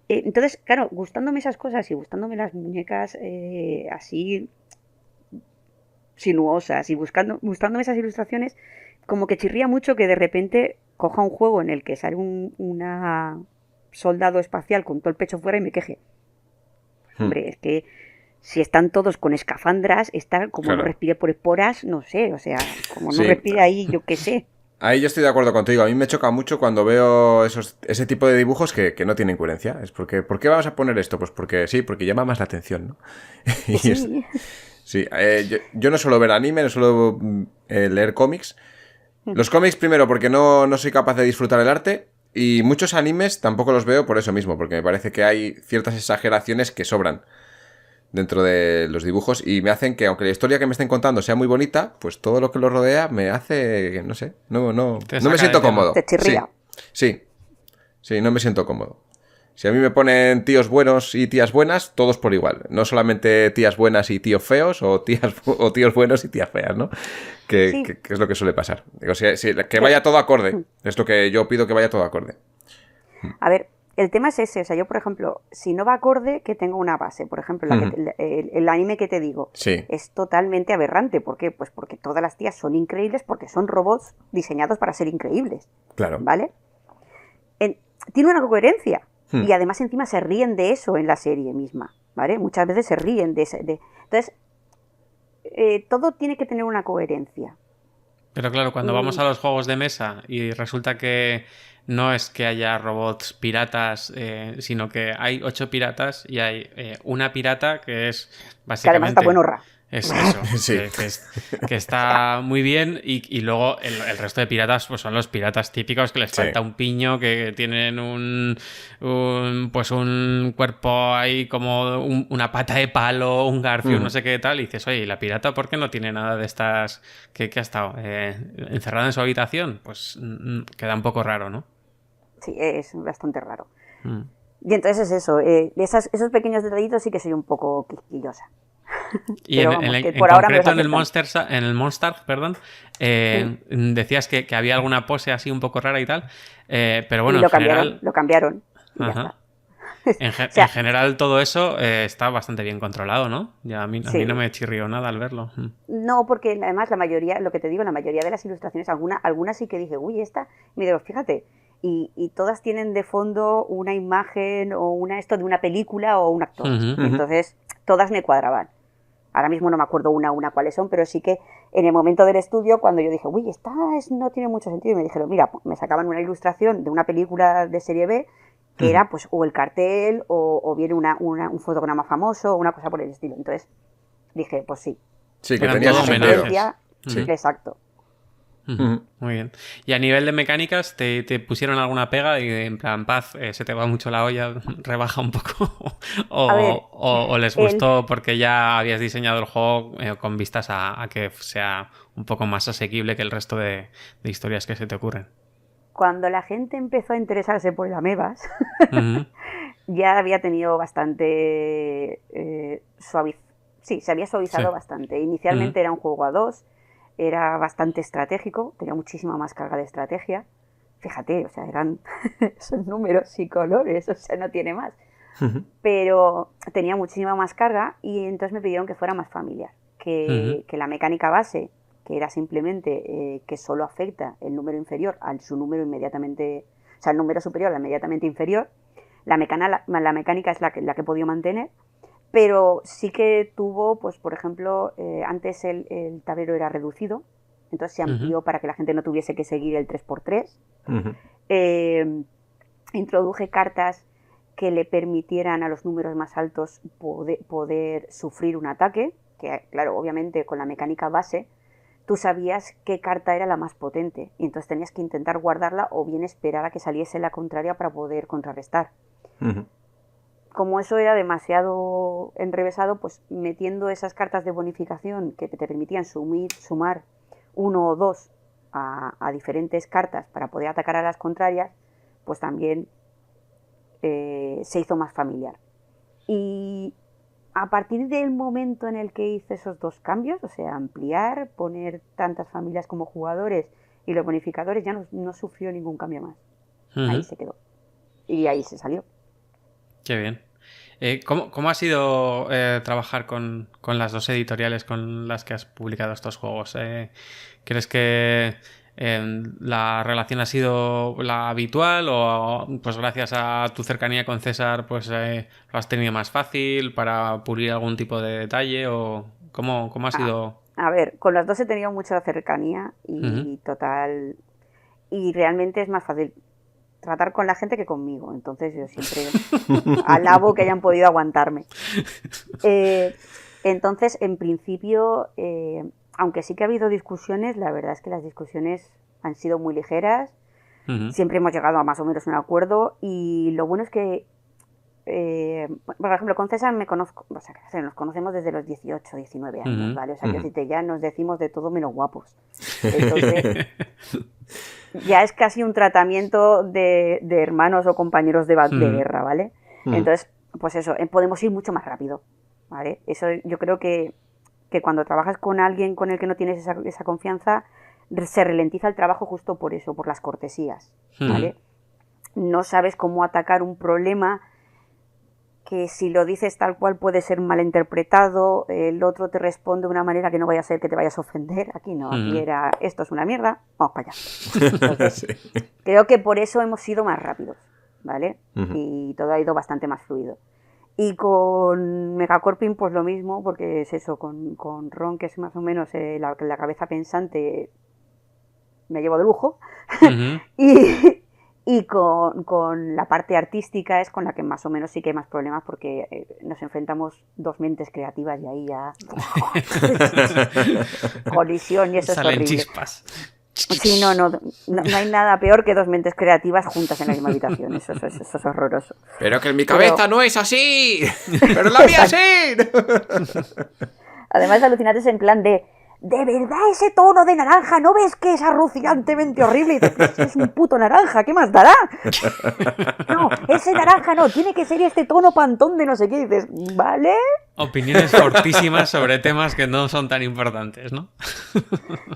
Entonces, claro, gustándome esas cosas y gustándome las muñecas así sinuosas y gustándome esas ilustraciones, como que chirría mucho que de repente coja un juego en el que sale una soldado espacial con todo el pecho fuera y me queje. Hombre, es que si están todos con escafandras, como Claro. no respire por esporas, no sé, o sea, como no Sí. respire ahí, yo qué sé. Ahí yo estoy de acuerdo contigo. A mí me choca mucho cuando veo ese tipo de dibujos que no tienen coherencia. Es porque, ¿por qué vamos a poner esto? Pues porque sí, porque llama más la atención, ¿no? Y Sí. sí, yo no suelo ver anime, no suelo leer cómics. Los cómics primero porque no soy capaz de disfrutar el arte y muchos animes tampoco los veo por eso mismo, porque me parece que hay ciertas exageraciones que sobran. dentro de los dibujos y me hacen que, aunque la historia que me estén contando sea muy bonita, pues todo lo que lo rodea me hace, no sé, no me siento cómodo. Te chirría. Sí, no me siento cómodo. Si a mí me ponen tíos buenos y tías buenas, todos por igual. No solamente tías buenas y tíos feos, o tíos buenos y tías feas, ¿no? Que es lo que suele pasar. Digo, que vaya todo acorde. Es lo que yo pido, que vaya todo acorde. A ver, el tema es ese. O sea, yo, por ejemplo, si no va acorde, que tenga una base. Por ejemplo, el anime que te digo es totalmente aberrante. ¿Por qué? Pues porque todas las tías son increíbles porque son robots diseñados para ser increíbles. Claro. ¿Vale? Tiene una coherencia. Y además encima se ríen de eso en la serie misma, ¿vale? Muchas veces se ríen de... Entonces, todo tiene que tener una coherencia. Pero claro, cuando vamos a los juegos de mesa y resulta que no es que haya robots piratas, sino que hay 8 piratas y hay una pirata que es básicamente... Que además está buenorra. Es eso, Sí. que está muy bien y luego el resto de piratas pues son los piratas típicos que les falta un piño, que tienen un cuerpo ahí como una pata de palo, un garfio, no sé qué tal, y dices, oye, ¿y la pirata por qué no tiene nada de estas que ha estado encerrada en su habitación? Pues queda un poco raro, ¿no? Sí, es bastante raro. Y entonces es eso, esos pequeños detallitos sí que soy un poco quisquillosa. Y en concreto en el Monster, perdón, decías que había alguna pose así un poco rara y tal, pero bueno, y lo cambiaron. Ajá. En general todo eso está bastante bien controlado, ¿no? A mí no me chirrió nada al verlo. No, porque además la mayoría de las ilustraciones, algunas sí que dije, uy, esta, me digo, fíjate, y todas tienen de fondo una imagen o esto de una película o un actor. Entonces, todas me cuadraban. Ahora mismo no me acuerdo una a una cuáles son, pero sí que en el momento del estudio, cuando yo dije, uy, esta no tiene mucho sentido, y me dijeron, mira, me sacaban una ilustración de una película de serie B, que era pues o el cartel o bien un fotograma famoso o una cosa por el estilo. Entonces dije, pues sí. Sí, que tenía su sentido. Exacto. Muy bien. Y a nivel de mecánicas, ¿te pusieron alguna pega? Y en plan, Paz, se te va mucho la olla, rebaja un poco. o les gustó porque ya habías diseñado el juego con vistas a que sea un poco más asequible que el resto de historias que se te ocurren. Cuando la gente empezó a interesarse por el Amebas, ya había tenido bastante se había suavizado bastante. Inicialmente era un juego a 2. Era bastante estratégico, tenía muchísima más carga de estrategia. Fíjate, o sea, son números y colores, o sea, no tiene más. Pero tenía muchísima más carga y entonces me pidieron que fuera más familiar. Que la mecánica base, que era simplemente que solo afecta el número inferior al su número inmediatamente, o sea, el número superior al inmediatamente inferior, la mecánica es la que he podido mantener. Pero sí que tuvo, pues por ejemplo, antes el tablero era reducido, entonces se amplió para que la gente no tuviese que seguir el 3x3. Introduje cartas que le permitieran a los números más altos poder sufrir un ataque, que claro, obviamente con la mecánica base, tú sabías qué carta era la más potente, y entonces tenías que intentar guardarla o bien esperar a que saliese la contraria para poder contrarrestar. Como eso era demasiado enrevesado, pues metiendo esas cartas de bonificación que te permitían sumar 1 o 2 a diferentes cartas para poder atacar a las contrarias, pues también se hizo más familiar. Y a partir del momento en el que hice esos dos cambios, o sea, ampliar, poner tantas familias como jugadores y los bonificadores, ya no sufrió ningún cambio más. Ahí se quedó. Y ahí se salió. Qué bien. ¿Cómo ha sido trabajar con las dos editoriales con las que has publicado estos juegos? ¿Crees que la relación ha sido la habitual o pues gracias a tu cercanía con César pues lo has tenido más fácil para pulir algún tipo de detalle? ¿O cómo ha sido? A ver, con las dos he tenido mucha cercanía y total... Y realmente es más fácil tratar con la gente que conmigo, entonces yo siempre alabo que hayan podido aguantarme. Entonces, en principio, aunque sí que ha habido discusiones, la verdad es que las discusiones han sido muy ligeras, siempre hemos llegado a más o menos un acuerdo y lo bueno es que por ejemplo, con César me conozco, o sea, nos conocemos desde los 18, 19 años, ¿vale? O sea, que ya nos decimos de todo menos guapos. Entonces, ya es casi un tratamiento de hermanos o compañeros de guerra, ¿vale? Entonces, pues eso, podemos ir mucho más rápido, ¿vale? Eso yo creo que cuando trabajas con alguien con el que no tienes esa confianza, se ralentiza el trabajo justo por eso, por las cortesías, ¿vale? No sabes cómo atacar un problema que si lo dices tal cual puede ser malinterpretado, el otro te responde de una manera que no vaya a ser que te vayas a ofender. Aquí no, aquí era, esto es una mierda, vamos para allá. Entonces, creo que por eso hemos sido más rápidos, ¿vale? Y todo ha ido bastante más fluido. Y con Megacorping pues lo mismo, porque es eso, con Ron, que es más o menos la cabeza pensante, me llevo de lujo. Y con la parte artística es con la que más o menos sí que hay más problemas, porque nos enfrentamos dos mentes creativas y ahí ya colisión, y eso Salen es horrible. Chispas. Sí, no hay nada peor que dos mentes creativas juntas en la misma habitación. Eso es horroroso. Pero que en mi cabeza no es así. Pero en la mía sí. Además es alucinante, es en plan de verdad ese tono de naranja, ¿no ves que es alucinantemente horrible? Y dices, es un puto naranja, ¿qué más dará? No, ese naranja no, tiene que ser este tono pantón de no sé qué. Y dices, ¿vale? Opiniones fortísimas sobre temas que no son tan importantes, ¿no?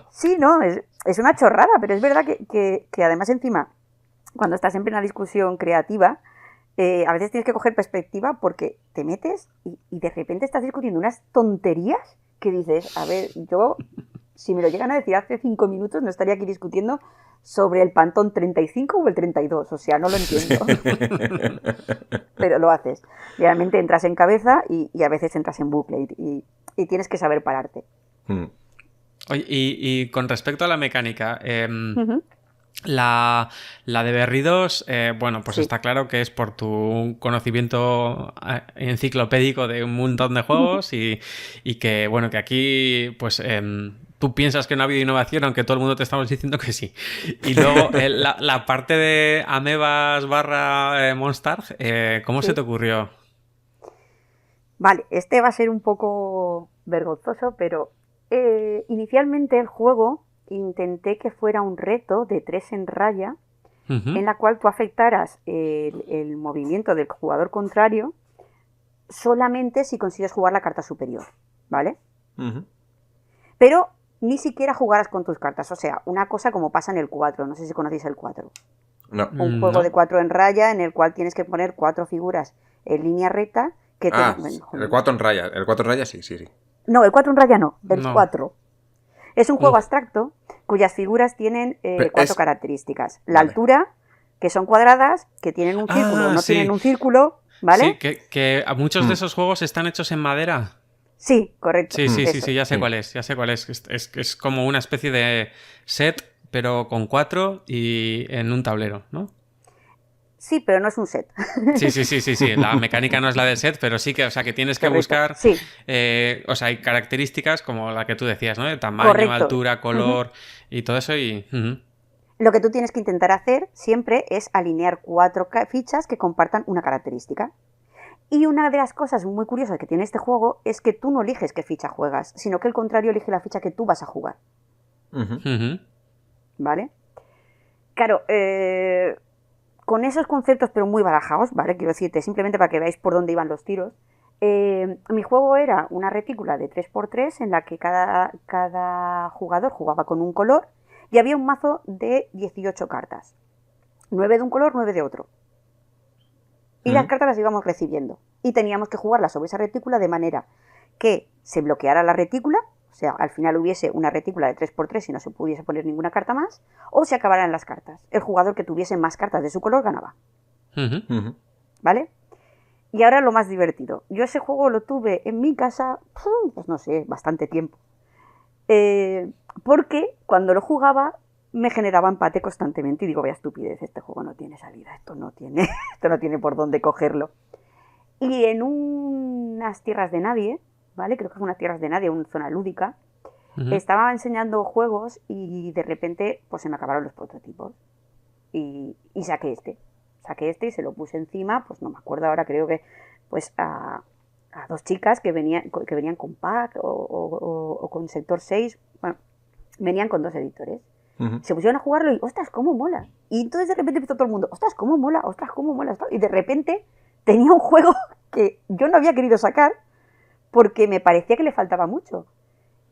Sí, no, es una chorrada, pero es verdad que además encima, cuando estás en plena discusión creativa, a veces tienes que coger perspectiva porque te metes y de repente estás discutiendo unas tonterías que dices, a ver, yo, si me lo llegan a decir hace 5 minutos, no estaría aquí discutiendo sobre el Pantón 35 o el 32, o sea, no lo entiendo. Pero lo haces. Realmente entras en cabeza y a veces entras en bucle y tienes que saber pararte. Oye, y con respecto a la mecánica, la de berridos, bueno, pues sí, está claro que es por tu conocimiento enciclopédico de un montón de juegos y que, bueno, que aquí, pues, tú piensas que no ha habido innovación, aunque todo el mundo te estamos diciendo que sí. Y luego, la parte de Amebas / Monsters, ¿cómo se te ocurrió? Vale, este va a ser un poco vergonzoso, pero inicialmente el juego intenté que fuera un reto de 3 en raya, en la cual tú afectaras el movimiento del jugador contrario solamente si consigues jugar la carta superior, ¿vale? Pero ni siquiera jugaras con tus cartas, o sea, una cosa como pasa en el 4, no sé si conocéis el 4. No. Un juego de 4 en raya en el cual tienes que poner 4 figuras en línea recta que el 4 en raya. El 4 en raya sí. No, el 4 en raya no, el 4. Es un juego abstracto cuyas figuras tienen 4 características. La altura, que son cuadradas, que tienen un círculo, no tienen un círculo, ¿vale? Sí, que muchos de esos juegos están hechos en madera. Sí, correcto. Sí, ya sé cuál es. Es como una especie de set, pero con 4 y en un tablero, ¿no? Sí, pero no es un set. Sí. La mecánica no es la del set, pero sí que, o sea, que tienes que buscar, o sea, hay características como la que tú decías, ¿no? De tamaño, altura, color y todo eso y... Lo que tú tienes que intentar hacer siempre es alinear 4 fichas que compartan una característica. Y una de las cosas muy curiosas que tiene este juego es que tú no eliges qué ficha juegas, sino que el contrario elige la ficha que tú vas a jugar. ¿Vale? Claro, con esos conceptos, pero muy barajados, ¿vale? Quiero decirte, simplemente para que veáis por dónde iban los tiros. Mi juego era una retícula de 3x3 en la que cada jugador jugaba con un color y había un mazo de 18 cartas. 9 de un color, 9 de otro. Y las cartas las íbamos recibiendo. Y teníamos que jugarlas sobre esa retícula de manera que se bloqueara la retícula, o sea, al final hubiese una retícula de 3x3 y no se pudiese poner ninguna carta más, o se acabaran las cartas. El jugador que tuviese más cartas de su color ganaba. ¿Vale? Y ahora lo más divertido. Yo ese juego lo tuve en mi casa, pues no sé, bastante tiempo. Porque cuando lo jugaba me generaba empate constantemente y digo, vaya estupidez, este juego no tiene salida, esto no tiene por dónde cogerlo. Y en unas tierras de nadie, ¿vale? Creo que fue unas tierras de nadie, una zona lúdica, estaba enseñando juegos y de repente pues se me acabaron los prototipos y saqué este. saqué este y se lo puse encima, pues no me acuerdo ahora, creo que pues a 2 chicas que venían con pack o con sector 6, bueno, venían con 2 editores. Se pusieron a jugarlo y, ostras, cómo mola. Y entonces de repente empezó todo el mundo, ostras, cómo mola, ostras, cómo mola. Y de repente tenía un juego que yo no había querido sacar porque me parecía que le faltaba mucho.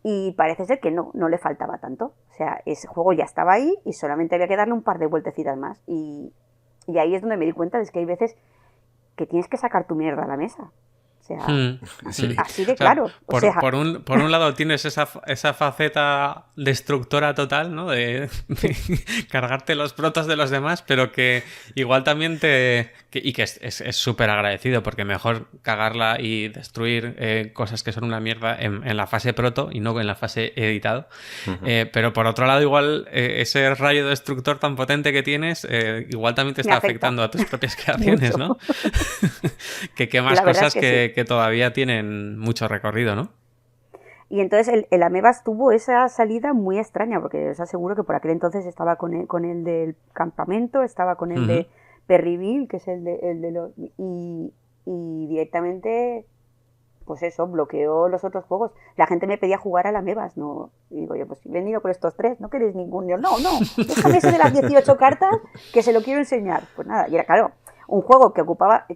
Y parece ser que no le faltaba tanto. O sea, ese juego ya estaba ahí y solamente había que darle un par de vueltecitas más. Y ahí es donde me di cuenta de que hay veces que tienes que sacar tu mierda a la mesa. O sea, Sí. así de O sea, claro. por un lado tienes esa faceta destructora total, ¿no? De cargarte los protos de los demás, pero que igual también y que es súper agradecido, porque mejor cagarla y destruir cosas que son una mierda en la fase proto y no en la fase editado. Pero por otro lado, igual ese rayo destructor tan potente que tienes, igual también te está afectando a tus propias creaciones, ¿no? que quemas cosas que todavía tienen mucho recorrido, ¿no? Y entonces el Amebas tuvo esa salida muy extraña, porque os aseguro que por aquel entonces estaba con el del campamento, estaba con el de Perryville, que es el de los... Y directamente, pues eso, bloqueó los otros juegos. La gente me pedía jugar al Amebas, ¿no? Y digo yo, pues he venido por estos 3, ¿no queréis ningún? Yo, no, déjame ese de las 18 cartas, que se lo quiero enseñar. Pues nada, y era claro, un juego que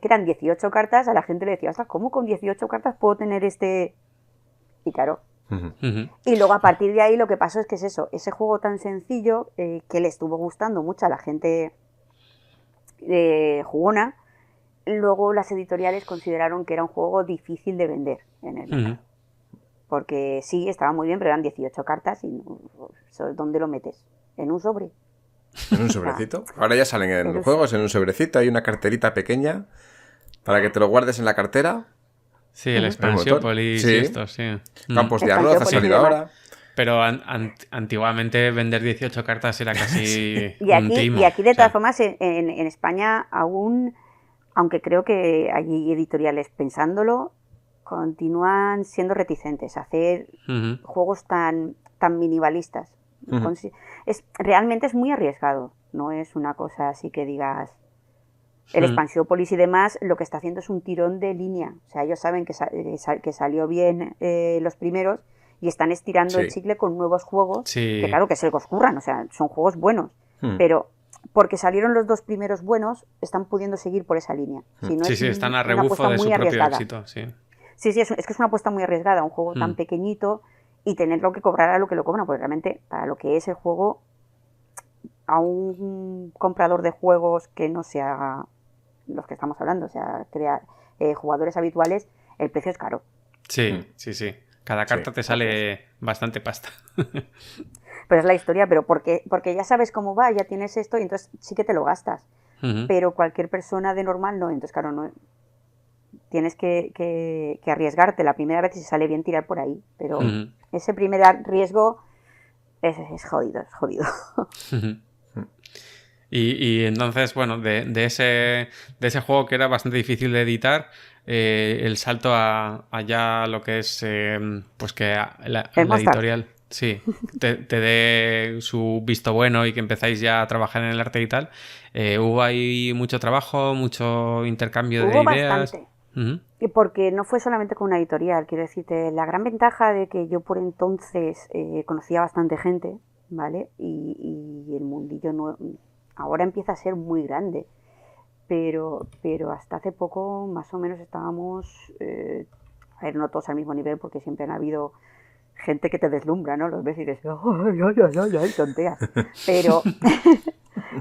eran 18 cartas, a la gente le decía, ostras, ¿cómo con 18 cartas puedo tener este...? Y claro. Y luego a partir de ahí lo que pasó es que es eso, ese juego tan sencillo que le estuvo gustando mucho a la gente jugona, luego las editoriales consideraron que era un juego difícil de vender en el mercado. Porque sí, estaba muy bien, pero eran 18 cartas y ¿dónde lo metes? ¿En un sobre? ¿En un sobrecito? Ahora ya salen en los juegos, en un sobrecito, hay una carterita pequeña para que te lo guardes en la cartera. Sí, el Expansiópolis y esto, sí. Campos de arroz ha salido ahora. Pero antiguamente vender 18 cartas era casi un timo. Y aquí de todas formas, en España aún, aunque creo que hay editoriales pensándolo, continúan siendo reticentes a hacer juegos tan minimalistas. Realmente es muy arriesgado, no es una cosa así que digas... El Expansiópolis y demás lo que está haciendo es un tirón de línea, o sea, ellos saben que salió bien los primeros y están estirando el chicle con nuevos juegos que claro que se les curran, o sea, son juegos buenos, pero porque salieron los 2 primeros buenos están pudiendo seguir por esa línea. Si no están a rebufo de su propio éxito, sí, es que es una apuesta muy arriesgada, un juego tan pequeñito y tenerlo que cobrar a lo que lo cobran, porque realmente para lo que es el juego, a un comprador de juegos que no sea los que estamos hablando, o sea, jugadores habituales, el precio es caro. Sí. Cada carta te sale bastante pasta. Pero es la historia, pero porque ya sabes cómo va, ya tienes esto y entonces sí que te lo gastas. Pero cualquier persona de normal no, entonces claro, no tienes que arriesgarte la primera vez y si sale bien tirar por ahí, pero ese primer riesgo es jodido, es jodido. Y entonces, bueno, de ese juego que era bastante difícil de editar, el salto a ya lo que es, pues que la editorial te dé su visto bueno y que empezáis ya a trabajar en el arte y tal. ¿Hubo ahí mucho trabajo, mucho intercambio de ideas? Bastante. Y porque no fue solamente con una editorial, quiero decirte, la gran ventaja de que yo por entonces conocía bastante gente, ¿vale? Y el mundillo no... Ahora empieza a ser muy grande, pero hasta hace poco más o menos estábamos, a ver, no todos al mismo nivel porque siempre han habido gente que te deslumbra, ¿no? Los ves y dices, ¡ay, tonteas!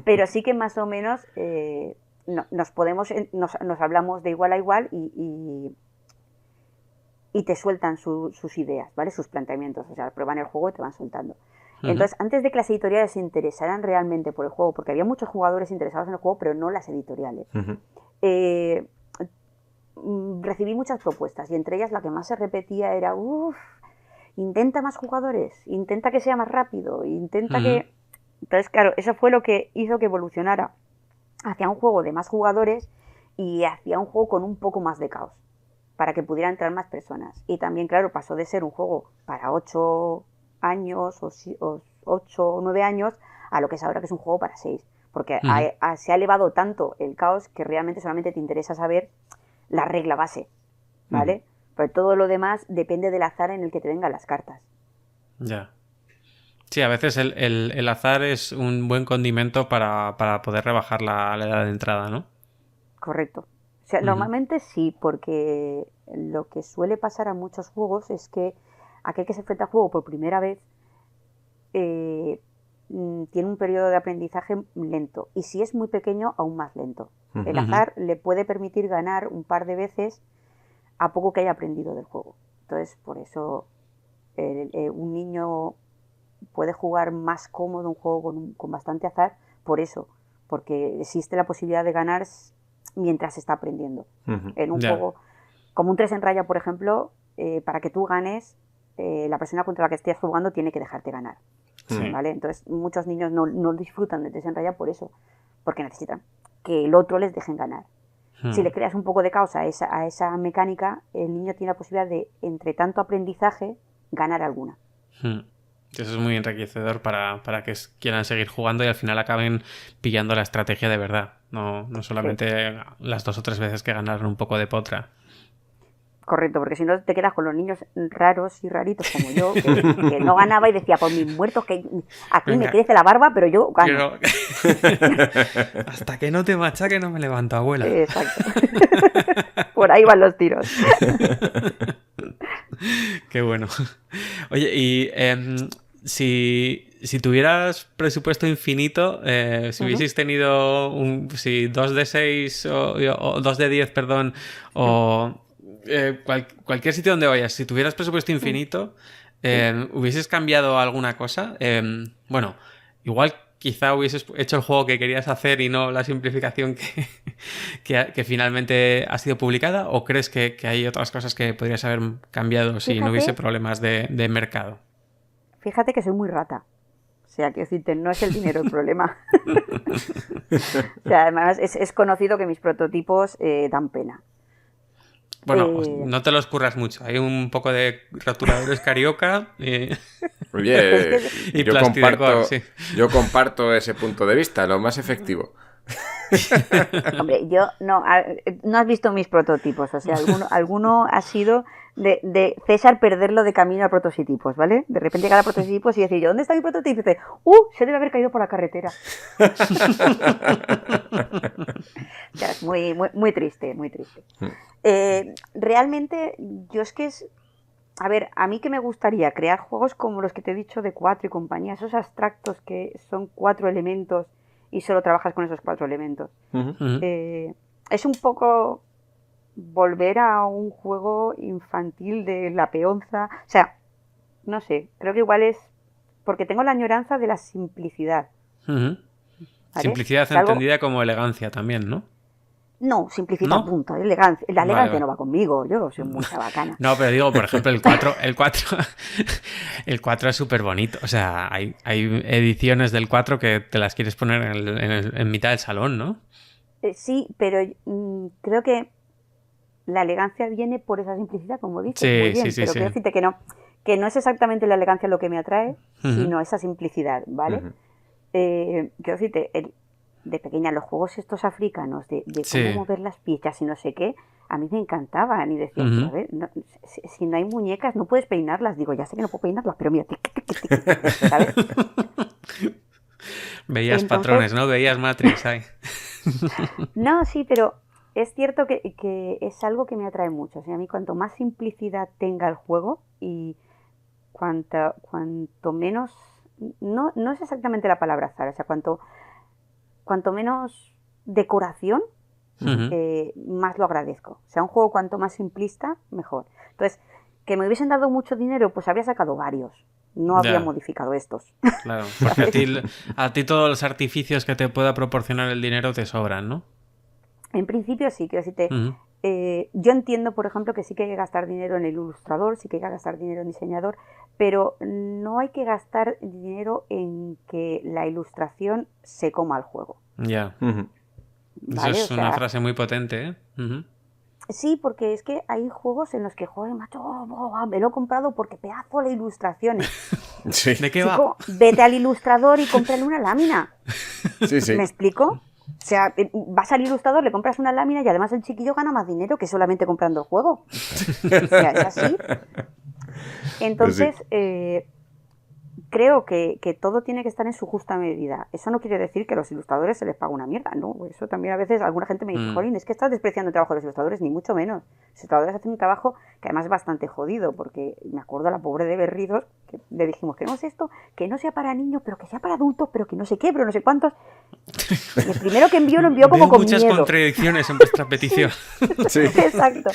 Pero sí que más o menos nos hablamos de igual a igual y te sueltan sus ideas, ¿vale? Sus planteamientos, o sea, prueban el juego y te van soltando. Entonces, antes de que las editoriales se interesaran realmente por el juego, porque había muchos jugadores interesados en el juego, pero no las editoriales, recibí muchas propuestas y entre ellas la que más se repetía era, intenta más jugadores, intenta que sea más rápido, intenta que... Entonces, claro, eso fue lo que hizo que evolucionara hacia un juego de más jugadores y hacia un juego con un poco más de caos, para que pudieran entrar más personas. Y también, claro, pasó de ser un juego para 8 años o 8 o 9 años a lo que es ahora, que es un juego para 6. porque se ha elevado tanto el caos que realmente solamente te interesa saber la regla base, ¿vale? Pero todo lo demás depende del azar en el que te vengan las cartas. Ya. Sí, a veces el azar es un buen condimento para poder rebajar la edad de entrada, ¿no? Correcto. O sea, normalmente sí, porque lo que suele pasar a muchos juegos es que aquel que se enfrenta al juego por primera vez tiene un periodo de aprendizaje lento. Y si es muy pequeño, aún más lento. El azar le puede permitir ganar un par de veces a poco que haya aprendido del juego. Entonces, por eso un niño puede jugar más cómodo un juego con bastante azar, por eso, porque existe la posibilidad de ganar mientras está aprendiendo. En un juego como un 3 en raya, por ejemplo, para que tú ganes, la persona contra la que estés jugando tiene que dejarte ganar. ¿Vale? Entonces, muchos niños no disfrutan del 3 en raya por eso, porque necesitan que el otro les dejen ganar. Si le creas un poco de caos a esa mecánica, el niño tiene la posibilidad de, entre tanto aprendizaje, ganar alguna. Eso es muy enriquecedor para que quieran seguir jugando y al final acaben pillando la estrategia de verdad. No solamente las 2 o 3 veces que ganaron un poco de potra. Correcto, porque si no te quedas con los niños raros y raritos como yo, que no ganaba y decía, por mis muertos, que aquí me crece la barba, pero yo gano. Hasta que no te machaque no me levanto, abuela. Exacto. Por ahí van los tiros. Qué bueno. Oye, y si tuvieras presupuesto infinito, si hubieses tenido 2 de 6 o 2 de 10, perdón, o cualquier sitio donde vayas, si tuvieras presupuesto infinito, ¿hubieses cambiado alguna cosa? Bueno, igual quizá hubieses hecho el juego que querías hacer y no la simplificación que finalmente ha sido publicada, ¿o crees que hay otras cosas que podrías haber cambiado si no hubiese problemas de mercado? Fíjate que soy muy rata. O sea, quiero decirte, no es el dinero el problema. O sea, además es conocido que mis prototipos dan pena. Bueno, no te los curras mucho. Hay un poco de rotuladores carioca Oye, y yo comparto ese punto de vista, lo más efectivo. Hombre, yo no has visto mis prototipos, o sea, alguno ha sido de César perderlo de camino a prototipos, ¿vale? De repente llegar a prototipos y decir yo, ¿dónde está mi prototipo? Y dice, se debe haber caído por la carretera. O sea, es muy, muy, muy triste, muy triste. Realmente, yo es que a ver, a mí que me gustaría crear juegos como los que te he dicho de 4 y compañía, esos abstractos que son 4 elementos y solo trabajas con esos 4 elementos. Es un poco volver a un juego infantil de la peonza. O sea, no sé, creo que igual es porque tengo la añoranza de la simplicidad. ¿Vale? Simplicidad entendida como elegancia también, ¿no? No, simplicidad, ¿no? Punto. Elegancia. La elegancia no va conmigo, yo soy muy bacana. No, pero digo, por ejemplo, el 4 es súper bonito. O sea, hay ediciones del 4 que te las quieres poner en mitad del salón, ¿no? Sí, pero creo que la elegancia viene por esa simplicidad, como dices. Sí, muy bien, sí, pero quiero decirte que no es exactamente la elegancia lo que me atrae, sino esa simplicidad, ¿vale? Quiero decirte, de pequeña los juegos estos africanos de cómo mover las piezas y no sé qué, a mí me encantaban y decía, a ver, si no hay muñecas no puedes peinarlas. Digo, ya sé que no puedo peinarlas, pero mira, ¿sabes? Veías patrones, ¿no? Veías Matrix ahí. No, sí, pero es cierto que es algo que me atrae mucho. O sea, a mí cuanto más simplicidad tenga el juego y cuanto menos, no es exactamente la palabra azar, o sea, cuanto menos decoración, más lo agradezco. O sea, un juego cuanto más simplista, mejor. Entonces, que me hubiesen dado mucho dinero, pues habría sacado varios. No habría modificado estos. Claro, porque a ti todos los artificios que te pueda proporcionar el dinero te sobran, ¿no? En principio sí, quiero decirte, yo entiendo, por ejemplo, que sí que hay que gastar dinero en el ilustrador, sí que hay que gastar dinero en diseñador, pero no hay que gastar dinero en que la ilustración se coma al juego. Ya. ¿Vale? Eso es una frase muy potente, ¿eh? Sí, porque es que hay juegos en los que, joder, macho, me lo he comprado porque pedazo de ilustraciones. Sí, ¿De qué va? Chico, vete al ilustrador y cómprale una lámina. sí, sí. ¿Me explico? O sea, vas al ilustrador, le compras una lámina y además el chiquillo gana más dinero que solamente comprando el juego. O sea, es así. Entonces, creo que todo tiene que estar en su justa medida. Eso no quiere decir que a los ilustradores se les pague una mierda, ¿no? Eso también a veces alguna gente me dice, jolín, es que estás despreciando el trabajo de los ilustradores, ni mucho menos. Los ilustradores hacen un trabajo que además es bastante jodido, porque me acuerdo a la pobre de Berridos, que le dijimos, queremos esto, que no sea para niños, pero que sea para adultos, pero que no sé qué, pero no sé cuántos. Y el primero que envió lo envió como Veo con muchas miedo. contradicciones en vuestra petición. Sí. Exacto.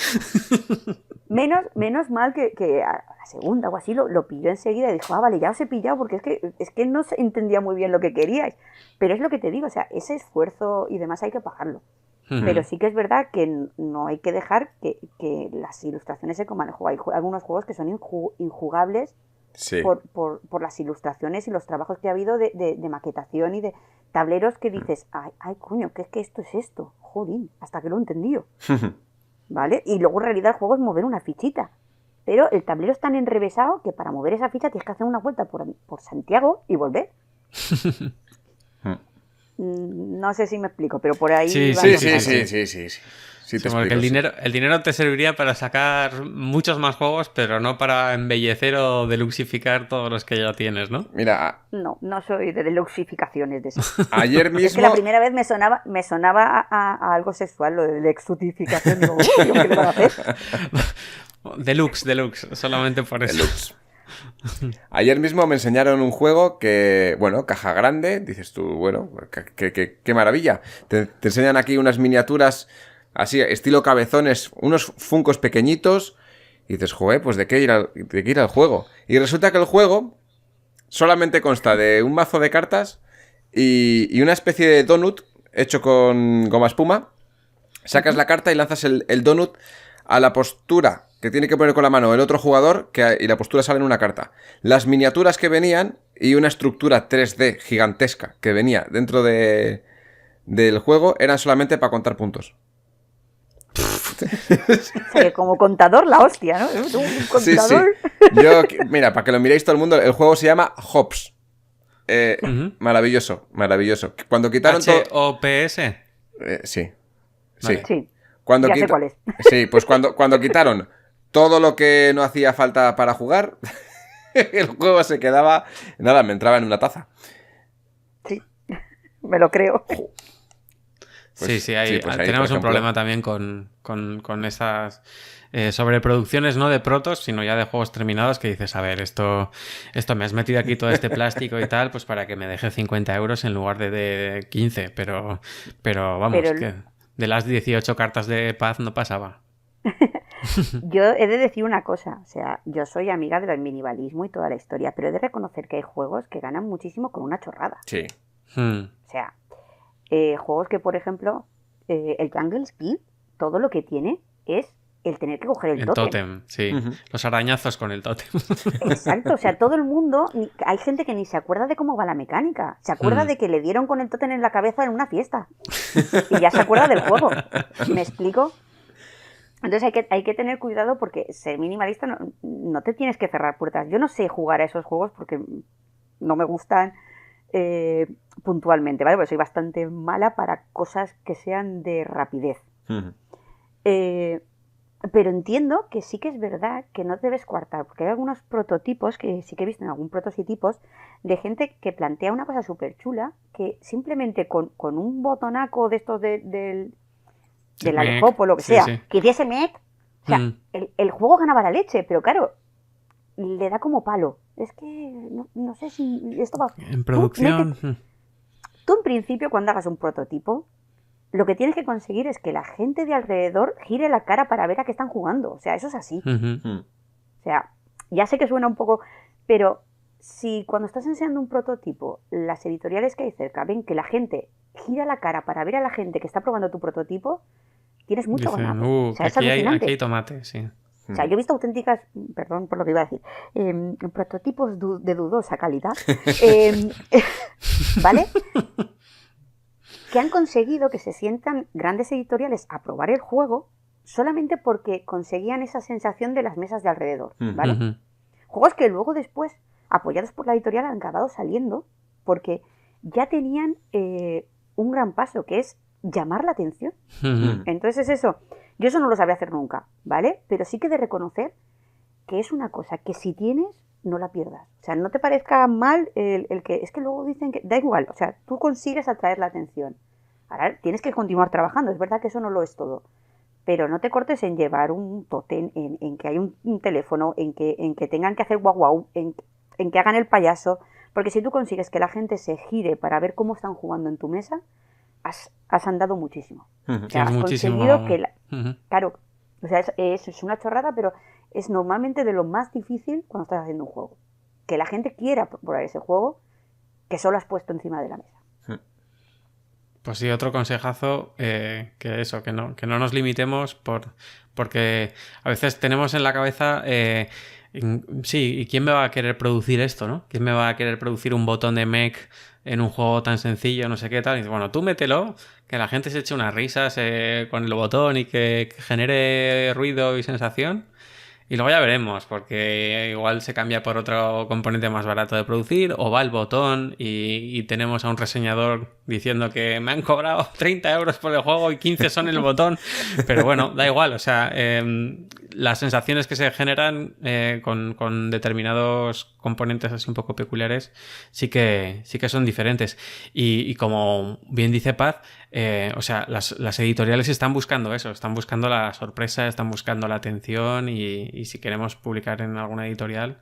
Menos mal que a la segunda o así lo pilló enseguida y dijo, vale, ya os he pillado porque es que no se entendía muy bien lo que queríais. Pero es lo que te digo, o sea, ese esfuerzo y demás hay que pagarlo. Pero sí que es verdad que no hay que dejar que las ilustraciones se coman el juego. Hay algunos juegos que son injugables Sí. por las ilustraciones y los trabajos que ha habido de maquetación y de tableros que dices, ay coño, ¿qué es que esto es esto? Jolín, hasta que lo he entendido. ¿Vale? Y luego en realidad el juego es mover una fichita. Pero el tablero es tan enrevesado que para mover esa ficha tienes que hacer una vuelta por Santiago y volver. No sé si me explico, pero por ahí... Sí, va sí, la sí, cosa. Sí, porque el dinero te serviría para sacar muchos más juegos, pero no para embellecer o deluxificar todos los que ya tienes, ¿no? Mira, No soy de deluxificaciones de eso. ayer mismo... Es que la primera vez me sonaba a algo sexual, lo de lexutificación. Digo, ¿qué le van a hacer? Deluxe, solamente por eso. Deluxe. Ayer mismo me enseñaron un juego que, bueno, caja grande, dices tú, bueno, qué maravilla. Te enseñan aquí unas miniaturas así, estilo cabezones, unos funcos pequeñitos, y dices, joder, pues de qué ir al juego. Y resulta que el juego solamente consta de un mazo de cartas y una especie de donut hecho con goma espuma. Sacas la carta y lanzas el donut a la postura que tiene que poner con la mano el otro jugador y la postura sale en una carta. Las miniaturas que venían y una estructura 3D gigantesca que venía dentro del juego eran solamente para contar puntos. O sea, que como contador, la hostia, ¿no? Un contador. Sí. Mira, para que lo miréis todo el mundo, el juego se llama Hops. Maravilloso. Cuando quitaron ¿HOPS? Sí. Vale. Sí. Ya sé cuál es. Sí, pues cuando quitaron todo lo que no hacía falta para jugar, el juego se quedaba... Nada, me entraba en una taza. Sí, me lo creo. Pues, sí, ahí pues tenemos por un problema también con esas sobreproducciones, no de protos, sino ya de juegos terminados que dices, a ver, esto me has metido aquí todo este plástico y tal, pues para que me deje 50 euros en lugar de 15, pero vamos, que de las 18 cartas de paz no pasaba. Yo he de decir una cosa, o sea, yo soy amiga del minimalismo y toda la historia, pero he de reconocer que hay juegos que ganan muchísimo con una chorrada. Sí. O sea, juegos que, por ejemplo, el Jungle Speed, todo lo que tiene es el tener que coger el tótem. Sí. Los arañazos con el tótem. Exacto, o sea, todo el mundo, hay gente que ni se acuerda de cómo va la mecánica, se acuerda de que le dieron con el tótem en la cabeza en una fiesta y ya se acuerda del juego. ¿Me explico? Entonces hay que tener cuidado porque ser minimalista no te tienes que cerrar puertas. Yo no sé jugar a esos juegos porque no me gustan puntualmente, ¿vale? Porque soy bastante mala para cosas que sean de rapidez. Pero entiendo que sí que es verdad que no debes coartar, porque hay algunos prototipos que sí que he visto en algún prototipos de gente que plantea una cosa súper chula que simplemente con un botonaco de estos del Alejo o lo que sea, que hiciese mec, o sea, el juego ganaba la leche, pero claro, le da como palo. Es que no sé si esto va... En producción... Tú en principio cuando hagas un prototipo, lo que tienes que conseguir es que la gente de alrededor gire la cara para ver a qué están jugando. O sea, eso es así. O sea, ya sé que suena un poco... Pero si cuando estás enseñando un prototipo, las editoriales que hay cerca ven que la gente gira la cara para ver a la gente que está probando tu prototipo, tienes mucho ganado. O sea, aquí hay tomate, sí. O sea, yo he visto auténticas, perdón por lo que iba a decir, prototipos de dudosa calidad, ¿vale? Que han conseguido que se sientan grandes editoriales a probar el juego solamente porque conseguían esa sensación de las mesas de alrededor, ¿vale? Ujú. Juegos que luego después, apoyados por la editorial, han acabado saliendo porque ya tenían un gran paso, que es llamar la atención. Ujú. Entonces es eso. Yo eso no lo sabría hacer nunca, ¿vale? Pero sí que de reconocer que es una cosa que si tienes, no la pierdas. O sea, no te parezca mal el que... Es que luego dicen que... Da igual, o sea, tú consigues atraer la atención. Ahora tienes que continuar trabajando, es verdad que eso no lo es todo. Pero no te cortes en llevar un tótem, en que hay un teléfono, en que tengan que hacer guau guau, en que hagan el payaso. Porque si tú consigues que la gente se gire para ver cómo están jugando en tu mesa, has andado muchísimo. O sea, Tienes has muchísimo... conseguido que... Ujú. Claro, o sea, es una chorrada, pero es normalmente de lo más difícil cuando estás haciendo un juego. Que la gente quiera probar ese juego que solo has puesto encima de la mesa. Pues sí, otro consejazo, que eso, que no nos limitemos porque a veces tenemos en la cabeza, sí, ¿y quién me va a querer producir esto, no? ¿Quién me va a querer producir un botón de mech en un juego tan sencillo, no sé qué tal? Y dices, bueno, tú mételo, que la gente se eche unas risas con el botón y que genere ruido y sensación. Y luego ya veremos, porque igual se cambia por otro componente más barato de producir, o va el botón y tenemos a un reseñador diciendo que me han cobrado 30 euros por el juego y 15 son el botón. Pero bueno, da igual, o sea, las sensaciones que se generan con determinados componentes así un poco peculiares sí que son diferentes. Y como bien dice Paz, o sea, las editoriales están buscando eso, están buscando la sorpresa, están buscando la atención y si queremos publicar en alguna editorial,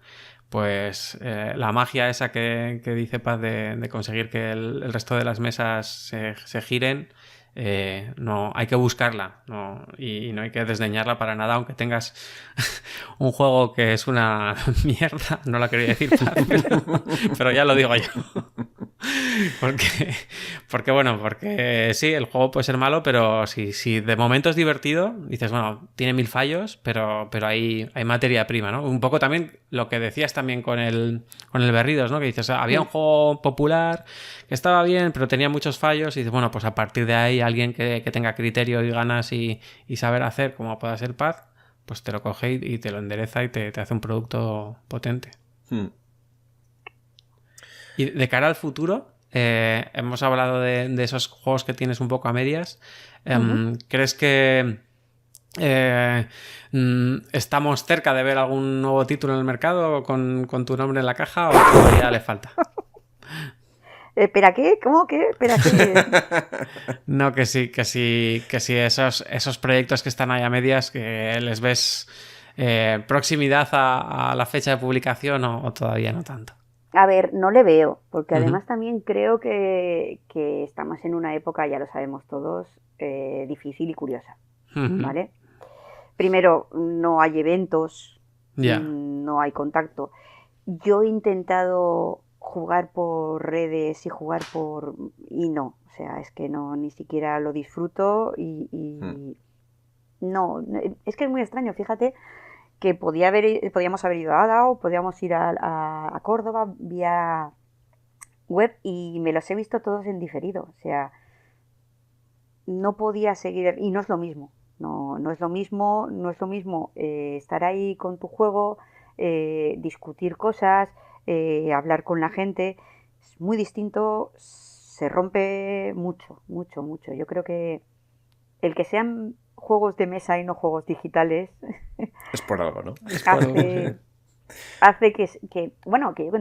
pues la magia esa que dice Paz de conseguir que el resto de las mesas se giren, no hay que buscarla, no, y no hay que desdeñarla para nada, aunque tengas un juego que es una mierda, no la quería decir Paz, pero ya lo digo yo. Porque sí, el juego puede ser malo, pero si de momento es divertido, dices, bueno, tiene 1000 fallos, pero hay materia prima, ¿no? Un poco también lo que decías también con el Berridos, ¿no? Que dices, había un juego popular que estaba bien, pero tenía muchos fallos, y dices, bueno, pues a partir de ahí alguien que tenga criterio y ganas y saber hacer, como pueda ser Paz, pues te lo coge y te lo endereza y te hace un producto potente. Y de cara al futuro, hemos hablado de esos juegos que tienes un poco a medias. ¿Crees que estamos cerca de ver algún nuevo título en el mercado con tu nombre en la caja o todavía le falta? ¿Espera qué? ¿Cómo qué? ¿Espera qué? No, que sí esos proyectos que están ahí a medias, que les ves proximidad a la fecha de publicación o todavía no tanto. A ver, no le veo, porque además también creo que estamos en una época, ya lo sabemos todos, difícil y curiosa, ¿vale? Primero, no hay eventos, no hay contacto. Yo he intentado jugar por redes y jugar y no, o sea, es que no, ni siquiera lo disfruto no, es que es muy extraño, fíjate que podíamos haber ido a Ada o podíamos ir a Córdoba vía web y me los he visto todos en diferido, o sea, no podía seguir, y no es lo mismo, no es lo mismo estar ahí con tu juego, discutir cosas, hablar con la gente, es muy distinto, se rompe mucho. Yo creo que el que sean juegos de mesa y no juegos digitales es por algo, ¿no? hace que yo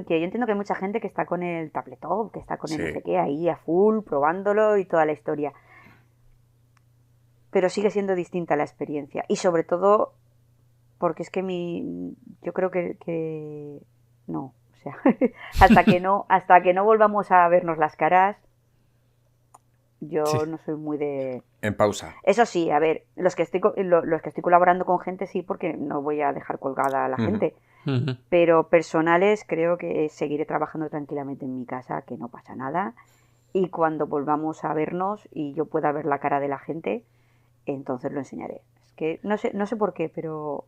entiendo que hay mucha gente que está con el tabletop, que está con el no sé qué ahí a full, probándolo y toda la historia. Pero sigue siendo distinta la experiencia. Y sobre todo, porque es que yo creo que no. O sea, hasta que no volvamos a vernos las caras, yo no soy muy de... En pausa. Eso sí, a ver, los que estoy colaborando con gente sí, porque no voy a dejar colgada a la gente. Pero personales creo que seguiré trabajando tranquilamente en mi casa, que no pasa nada. Y cuando volvamos a vernos y yo pueda ver la cara de la gente, entonces lo enseñaré. Es que no sé por qué, pero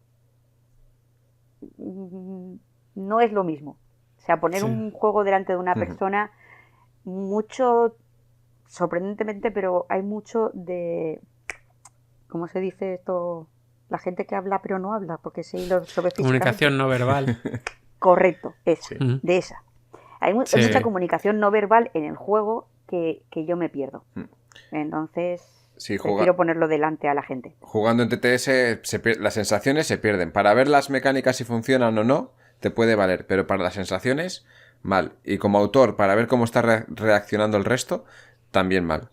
no es lo mismo. O sea, poner un juego delante de una persona, mucho, sorprendentemente, pero hay mucho de ¿cómo se dice esto? La gente que habla pero no habla, porque sé lo sobre Comunicación no verbal. Correcto, esa, Sí. de esa. Hay Sí. mucha comunicación no verbal en el juego que yo me pierdo. Entonces, Sí, prefiero ponerlo delante a la gente. jugando en TTS las sensaciones se pierden. Para ver las mecánicas si funcionan o no, te puede valer, pero para las sensaciones, mal. Y como autor, para ver cómo está reaccionando el resto, también mal.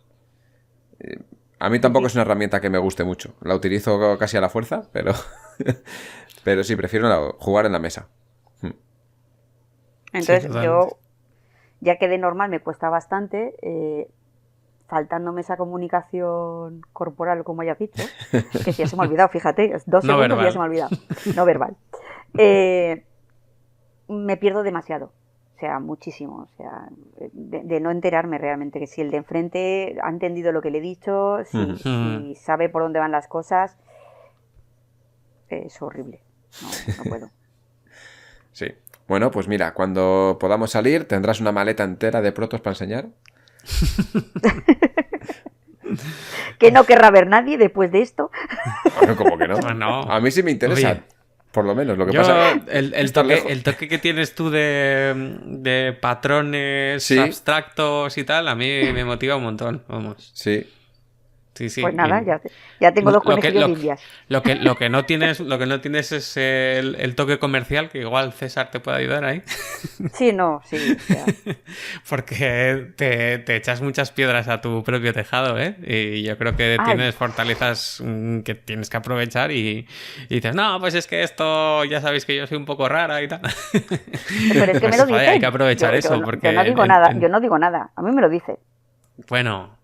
A mí tampoco es una herramienta que me guste mucho. La utilizo casi a la fuerza, pero pero sí, prefiero jugar en la mesa. Entonces, totalmente. yo, ya que de normal me cuesta bastante, faltándome esa comunicación corporal, como ya has dicho, que si ya se me ha olvidado, fíjate, 2 No segundos y verbal. ya se me ha olvidado. No verbal. Me pierdo demasiado. O sea, muchísimo. O sea, de no enterarme realmente que si el de enfrente ha entendido lo que le he dicho, si sabe por dónde van las cosas, es horrible. No puedo. Sí. Bueno, pues mira, cuando podamos salir, tendrás una maleta entera de protos para enseñar. Que no querrá ver nadie después de esto. Bueno, como que no. Bueno, A mí sí me interesa. oye. Por lo menos, lo que Yo, pasa el está lejos. toque que tienes tú de patrones Sí. abstractos y tal, a mí me motiva un montón, vamos. Sí. Sí, sí. Pues nada, Y ya tengo 2 lo que, conejillos lo, de indias. lo que no tienes es el toque comercial, que igual César te puede ayudar ahí. Sí, no, sí. O sea, Porque te echas muchas piedras a tu propio tejado, ¿eh? Y yo creo que Ay. tienes fortalezas que tienes que aprovechar y dices, no, pues es que esto, ya sabéis que yo soy un poco rara y tal. pero es que me Pues, lo joder, dicen. hay que aprovechar Yo eso, no- porque yo no digo nada, yo no digo nada. A mí me lo dice. Bueno,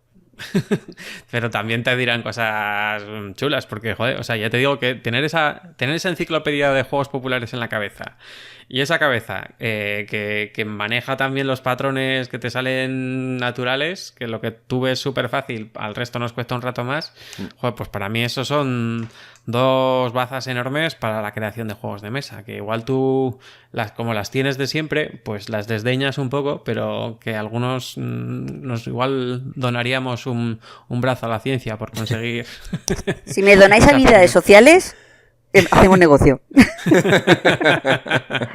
pero también te dirán cosas chulas, porque, joder, o sea, ya te digo que tener esa enciclopedia de juegos populares en la cabeza y esa cabeza que maneja también los patrones que te salen naturales, que lo que tú ves súper fácil, al resto nos cuesta un rato más, joder, pues para mí eso son 2 bazas enormes para la creación de juegos de mesa, que igual tú, como las tienes de siempre, pues las desdeñas un poco, pero que algunos nos igual donaríamos un brazo a la ciencia por conseguir... Si me donáis esa habilidades sociales, hacemos negocio.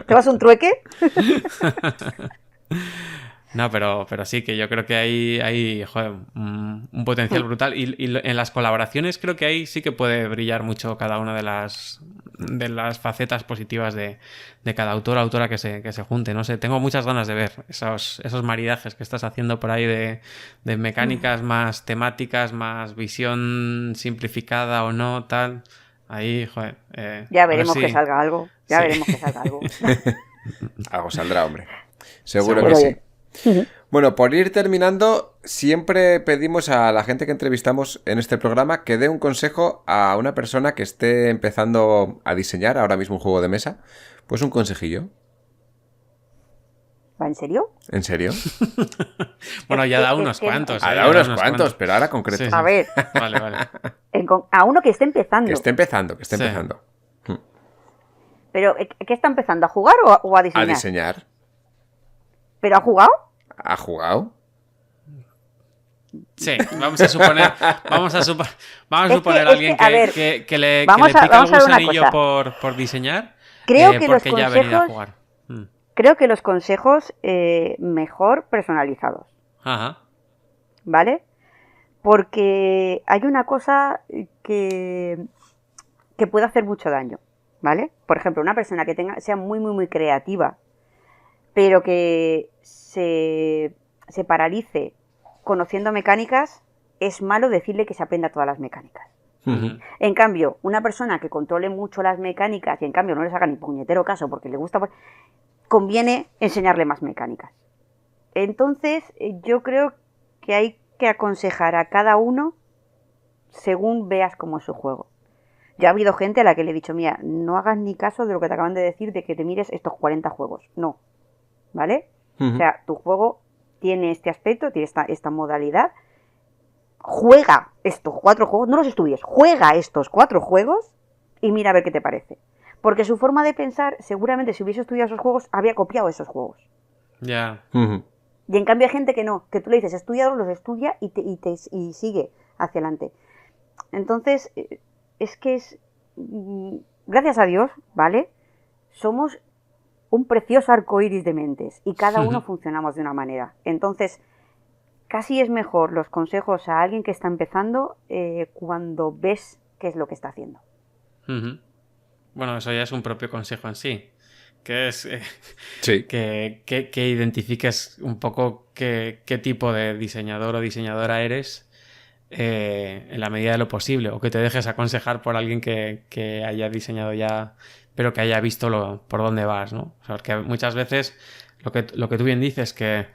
¿Te vas un trueque? No, pero sí que yo creo que hay joder, un potencial brutal y en las colaboraciones creo que ahí sí que puede brillar mucho cada una de las facetas positivas de cada autor o autora que se junte. No sé, tengo muchas ganas de ver esos maridajes que estás haciendo por ahí de mecánicas más temáticas, más visión simplificada o no, tal. Ahí, joder. Ya a ver veremos si- que salga algo. Ya Sí. veremos que salga algo. Algo saldrá, hombre. Seguro Seguro. que Pero sí. bien. Bueno, por ir terminando, siempre pedimos a la gente que entrevistamos en este programa que dé un consejo a una persona que esté empezando a diseñar ahora mismo un juego de mesa. Pues un consejillo. ¿Va en serio? ¿En serio? Bueno, ya da Es unos que- cuantos. Ha ya dado da unos cuantos, pero ahora concreto. Sí, A ver, Vale, vale. a uno que esté empezando. Que esté empezando, que esté Sí. empezando. Pero, ¿qué está empezando? ¿A jugar o a A diseñar? diseñar. ¿Pero ha jugado? ¿Ha jugado? Sí, vamos a suponer a alguien a ver, que le vamos a- pica el vamos a ver una gusanillo cosa. por diseñar, Creo que los porque ya ha venido a consejos- jugar. Creo que los consejos mejor personalizados, Ajá. ¿vale? Porque hay una cosa que puede hacer mucho daño, ¿vale? Por ejemplo, una persona que sea muy, muy, muy creativa, pero que se paralice conociendo mecánicas, es malo decirle que se aprenda todas las mecánicas. Ujú. En cambio, una persona que controle mucho las mecánicas y en cambio no les haga ni puñetero caso porque le gusta, conviene enseñarle más mecánicas. Entonces, yo creo que hay que aconsejar a cada uno según veas cómo es su juego. Ya ha habido gente a la que le he dicho, mira, no hagas ni caso de lo que te acaban de decir de que te mires estos 40 juegos. No. ¿Vale? Ujú. O sea, tu juego tiene este aspecto, tiene esta modalidad. Juega estos 4 juegos, no los estudies, juega estos 4 juegos y mira a ver qué te parece. Porque su forma de pensar, seguramente si hubiese estudiado esos juegos, habría copiado esos juegos. Ya. Ujú. Y en cambio hay gente que no, que tú le dices, estudiados, los estudia y sigue hacia adelante. Entonces, es que gracias a Dios, ¿vale? Somos un precioso arco iris de mentes y cada uno funcionamos de una manera. Entonces, casi es mejor los consejos a alguien que está empezando cuando ves qué es lo que está haciendo. Bueno, eso ya es un propio consejo en sí, que es Sí. que identifiques un poco qué tipo de diseñador o diseñadora eres en la medida de lo posible, o que te dejes aconsejar por alguien que haya diseñado ya, pero que haya visto por dónde vas, ¿no? O sea, porque muchas veces lo que tú bien dices, que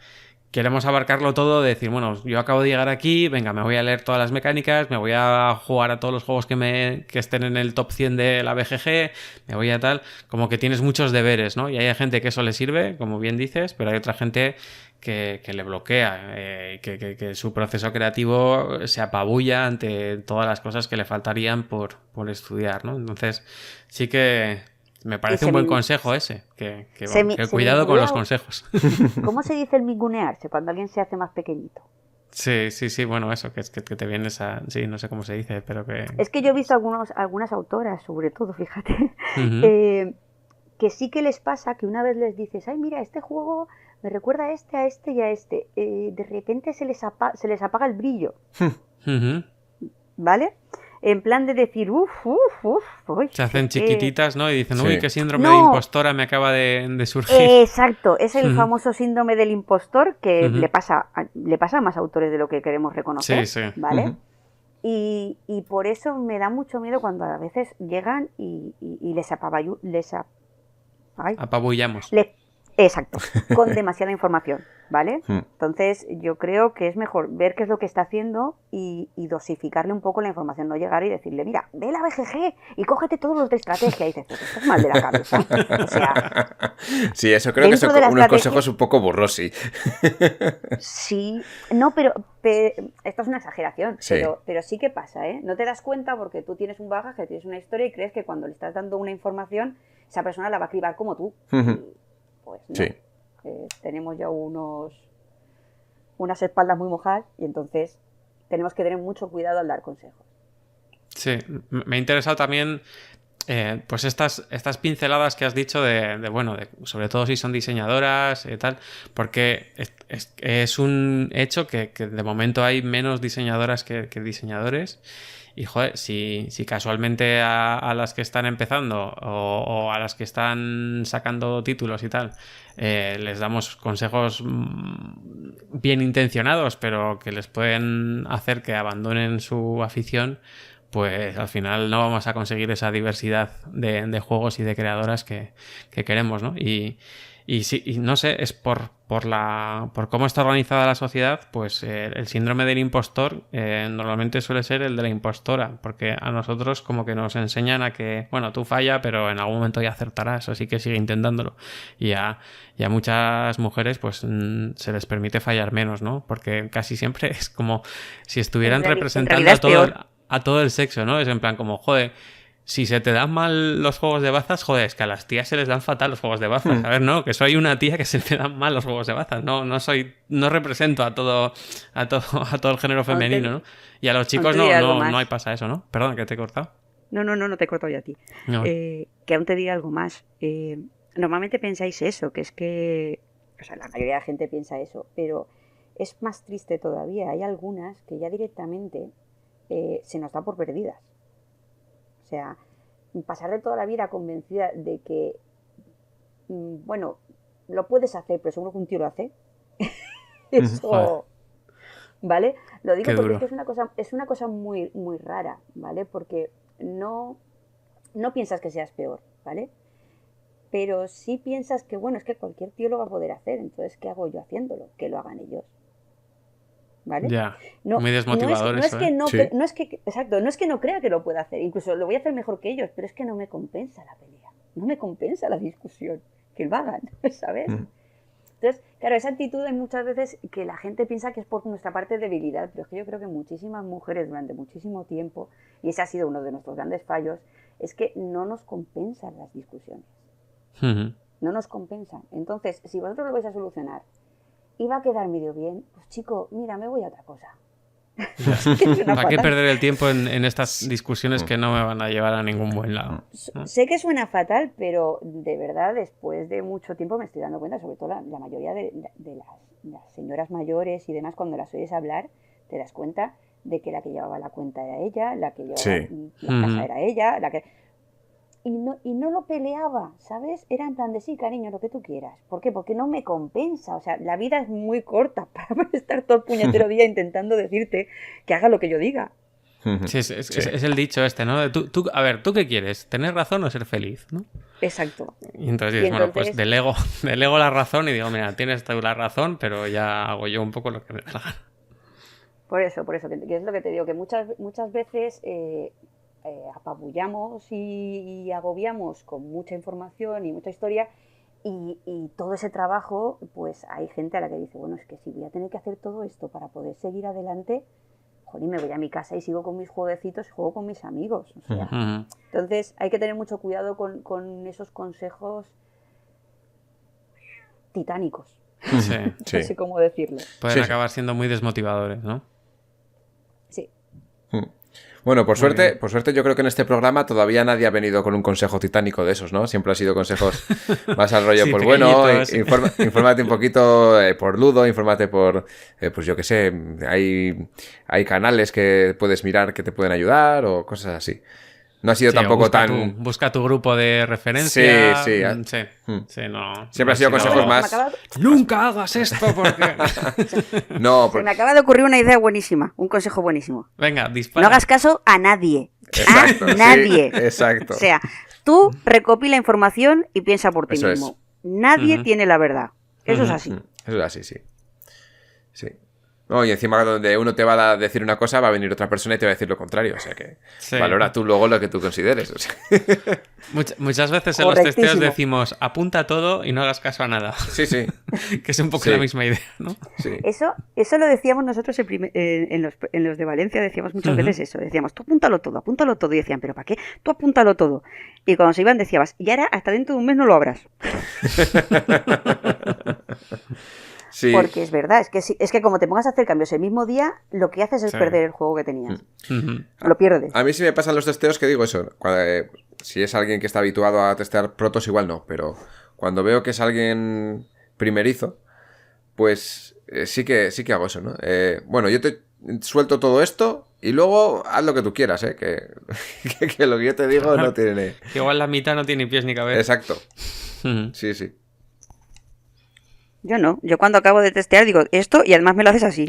queremos abarcarlo todo, de decir, bueno, yo acabo de llegar aquí, venga, me voy a leer todas las mecánicas, me voy a jugar a todos los juegos que estén en el top 100 de la BGG, me voy a tal, como que tienes muchos deberes, ¿no? Y hay gente que eso le sirve, como bien dices, pero hay otra gente que le bloquea, que su proceso creativo se apabulla ante todas las cosas que le faltarían por estudiar, ¿no? Entonces, sí que me parece un buen consejo ese, que cuidado con los consejos. ¿Cómo se dice el mingunearse cuando alguien se hace más pequeñito? Sí, bueno, eso, que te vienes a... Sí, no sé cómo se dice, pero que... Es que yo he visto algunas autoras, sobre todo, fíjate, que sí que les pasa que una vez les dices, ay, mira, este juego me recuerda a este y a este, de repente se les apaga el brillo, ¿vale? En plan de decir, se hacen chiquititas, ¿no? Y dicen, Sí. uy, qué síndrome de impostora me acaba de surgir. Exacto, es el famoso síndrome del impostor que le pasa a más autores de lo que queremos reconocer, ¿vale? Y por eso me da mucho miedo cuando a veces llegan y apabullamos. Exacto, con demasiada información, ¿vale? Entonces yo creo que es mejor ver qué es lo que está haciendo y dosificarle un poco la información, no llegar y decirle, mira, ve la BGG y cógete todos los de estrategia. Y dices, pues estás mal de la cabeza. O sea, sí, eso creo que son unos consejos un poco burros, sí. Sí, no, pero esto es una exageración, Sí. pero sí que pasa, ¿eh? No te das cuenta porque tú tienes un bagaje, tienes una historia y crees que cuando le estás dando una información, esa persona la va a cribar como tú. Pues no. Sí. Tenemos ya unas espaldas muy mojadas y entonces tenemos que tener mucho cuidado al dar consejos. Sí, me ha interesado también pues estas pinceladas que has dicho bueno, sobre todo si son diseñadoras y tal, porque es un hecho que de momento hay menos diseñadoras que diseñadores. Y joder, si casualmente a las que están empezando o a las que están sacando títulos y tal, les damos consejos bien intencionados, pero que les pueden hacer que abandonen su afición, pues al final no vamos a conseguir esa diversidad de juegos y de creadoras que queremos, ¿no? Y sí, y no sé, es por cómo está organizada la sociedad, pues el síndrome del impostor normalmente suele ser el de la impostora, porque a nosotros como que nos enseñan a que, bueno, tú falla, pero en algún momento ya acertarás, así que sigue intentándolo. Y a muchas mujeres pues se les permite fallar menos, ¿no? Porque casi siempre es como si estuvieran representando a todo el sexo, ¿no? Es en plan como, joder, si se te dan mal los juegos de bazas, joder, es que a las tías se les dan fatal los juegos de bazas. A ver, no, que soy una tía que se le dan mal los juegos de bazas. No represento a todo el género femenino, ¿no? Y a los chicos no hay pasa eso, ¿no? Perdón, que te he cortado. No te he cortado yo a ti. No. Que aún te diré algo más. Normalmente pensáis eso, que es que... O sea, la mayoría de la gente piensa eso, pero es más triste todavía. Hay algunas que ya directamente se nos da por perdidas. O sea, pasar de toda la vida convencida de que, bueno, lo puedes hacer, pero seguro que un tío lo hace. Eso, ¿vale? Lo digo porque es que es una cosa muy, muy rara, ¿vale? Porque no piensas que seas peor, ¿vale? Pero sí piensas que, bueno, es que cualquier tío lo va a poder hacer, entonces, ¿qué hago yo haciéndolo? Que lo hagan ellos. ¿Vale? Ya, muy desmotivador eso, no es que no crea que lo pueda hacer, incluso lo voy a hacer mejor que ellos, pero es que no me compensa la pelea, no me compensa la discusión, que lo hagan, ¿sabes? Entonces, claro, esa actitud hay muchas veces que la gente piensa que es por nuestra parte de debilidad, pero es que yo creo que muchísimas mujeres durante muchísimo tiempo, y ese ha sido uno de nuestros grandes fallos, es que no nos compensan las discusiones. No nos compensan. Entonces, si vosotros lo vais a solucionar y va a quedar medio bien, pues chico, mira, me voy a otra cosa. ¿Para qué perder el tiempo en estas discusiones que no me van a llevar a ningún buen lado? ¿No? Sé que suena fatal, pero de verdad después de mucho tiempo me estoy dando cuenta, sobre todo la mayoría de las señoras mayores y demás, cuando las oyes hablar, te das cuenta de que la que llevaba la cuenta era ella, la que llevaba la casa era ella, y no lo peleaba, ¿sabes? Era en plan de sí, cariño, lo que tú quieras. ¿Por qué? Porque no me compensa. O sea, la vida es muy corta para estar todo el puñetero día intentando decirte que haga lo que yo diga. Sí, es el dicho este, ¿no? A ver, ¿tú qué quieres? ¿Tener razón o ser feliz? ¿No? Exacto. Y entonces, bueno, pues delego la razón y digo, mira, tienes tú la razón, pero ya hago yo un poco lo que me da la gana. Por eso, que es lo que te digo, que muchas veces apabullamos y agobiamos con mucha información y mucha historia y todo ese trabajo, pues hay gente a la que dice, bueno, es que si voy a tener que hacer todo esto para poder seguir adelante, joder, me voy a mi casa y sigo con mis jueguecitos y juego con mis amigos. O sea, entonces hay que tener mucho cuidado con esos consejos titánicos. Sí. No sé cómo decirlo. Pueden acabar siendo muy desmotivadores, ¿no? Sí. Bueno, por suerte yo creo que en este programa todavía nadie ha venido con un consejo titánico de esos, ¿no? Siempre ha sido consejos más al rollo, pues bueno, infórmate un poquito por Ludo, infórmate por, pues yo qué sé, hay canales que puedes mirar que te pueden ayudar o cosas así. No ha sido tampoco busca tu grupo de referencia. Sí. No. Siempre ha sido consejos más. Nunca hagas esto porque. Se me acaba de ocurrir una idea buenísima, un consejo buenísimo. Venga, dispara. No hagas caso a nadie. Exacto, a nadie. Sí, exacto. O sea, tú recopila información y piensa por ti mismo. Nadie tiene la verdad. Eso es así. Eso es así, sí. No, y encima donde uno te va a decir una cosa, va a venir otra persona y te va a decir lo contrario. O sea que valora tú luego lo que tú consideres. O sea. Muchas veces en los testeos decimos apunta todo y no hagas caso a nada. Sí. Que es un poco la misma idea, ¿no? Sí. Eso lo decíamos nosotros en los de Valencia, decíamos muchas veces eso. Decíamos, tú apúntalo todo. Y decían, ¿pero para qué? Tú apúntalo todo. Y cuando se iban decías, y ahora hasta dentro de un mes no lo abras. Sí. Porque es verdad, es que como te pongas a hacer cambios el mismo día, lo que haces es perder el juego que tenías. Lo pierdes. A mí sí me pasan los testeos que digo eso. Si es alguien que está habituado a testear protos, igual no. Pero cuando veo que es alguien primerizo, pues sí que hago eso, ¿no? Bueno, yo te suelto todo esto y luego haz lo que tú quieras, ¿eh? Que lo que yo te digo no tiene... Igual la mitad no tiene pies ni cabeza. Exacto. Sí. Yo no. Yo cuando acabo de testear digo esto y además me lo haces así.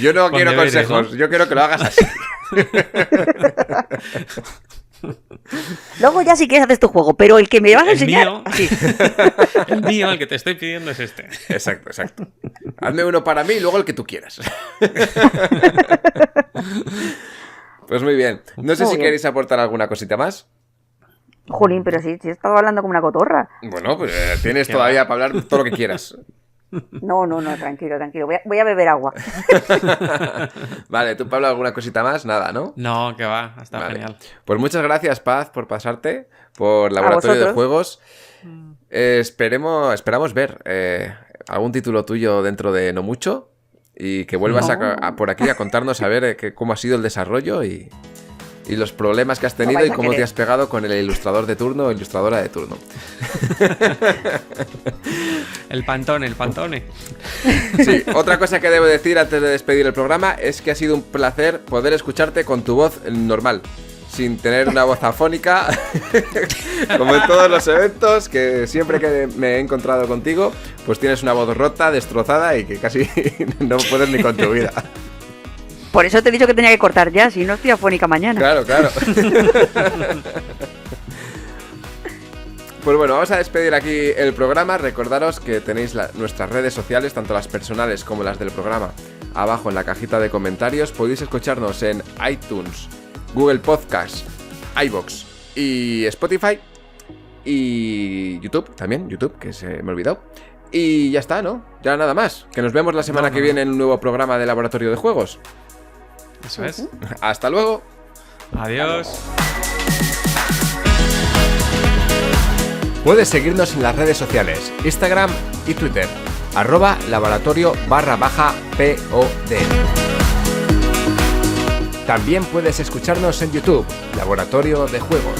Yo no quiero consejos, ¿no? Yo quiero que lo hagas así. Luego ya si quieres haces tu juego, pero el que me vas a enseñar así. El mío, el que te estoy pidiendo es este. Exacto. Hazme uno para mí y luego el que tú quieras. Pues muy bien. No sé si queréis aportar alguna cosita más. Jolín, pero si he estado hablando como una cotorra. Bueno, pues tienes todavía para hablar todo lo que quieras. No, tranquilo. Voy a beber agua. Vale, ¿tú, Pablo, alguna cosita más? Nada, ¿no? No, que va, está genial. Pues muchas gracias, Paz, por pasarte por Laboratorio de Juegos. Esperamos ver algún título tuyo dentro de no mucho y que vuelvas por aquí a contarnos a ver cómo ha sido el desarrollo y los problemas que has tenido y cómo te has pegado con el ilustrador de turno o ilustradora de turno. El pantone. Sí, otra cosa que debo decir antes de despedir el programa es que ha sido un placer poder escucharte con tu voz normal, sin tener una voz afónica, como en todos los eventos, que siempre que me he encontrado contigo, pues tienes una voz rota, destrozada y que casi no puedes ni con tu vida. Por eso te he dicho que tenía que cortar ya, si no estoy afónica mañana. Claro. Pues bueno, vamos a despedir aquí el programa. Recordaros que tenéis nuestras redes sociales, tanto las personales como las del programa, abajo en la cajita de comentarios. Podéis escucharnos en iTunes, Google Podcast, iVoox y Spotify. Y YouTube también, que se me olvidó. Y ya está, ¿no? Ya nada más. Que nos vemos la semana que viene en un nuevo programa de Laboratorio de Juegos. Eso es. Hasta luego. Adiós. Puedes seguirnos en las redes sociales, Instagram y Twitter. @laboratorio_pod. También puedes escucharnos en YouTube, Laboratorio de Juegos.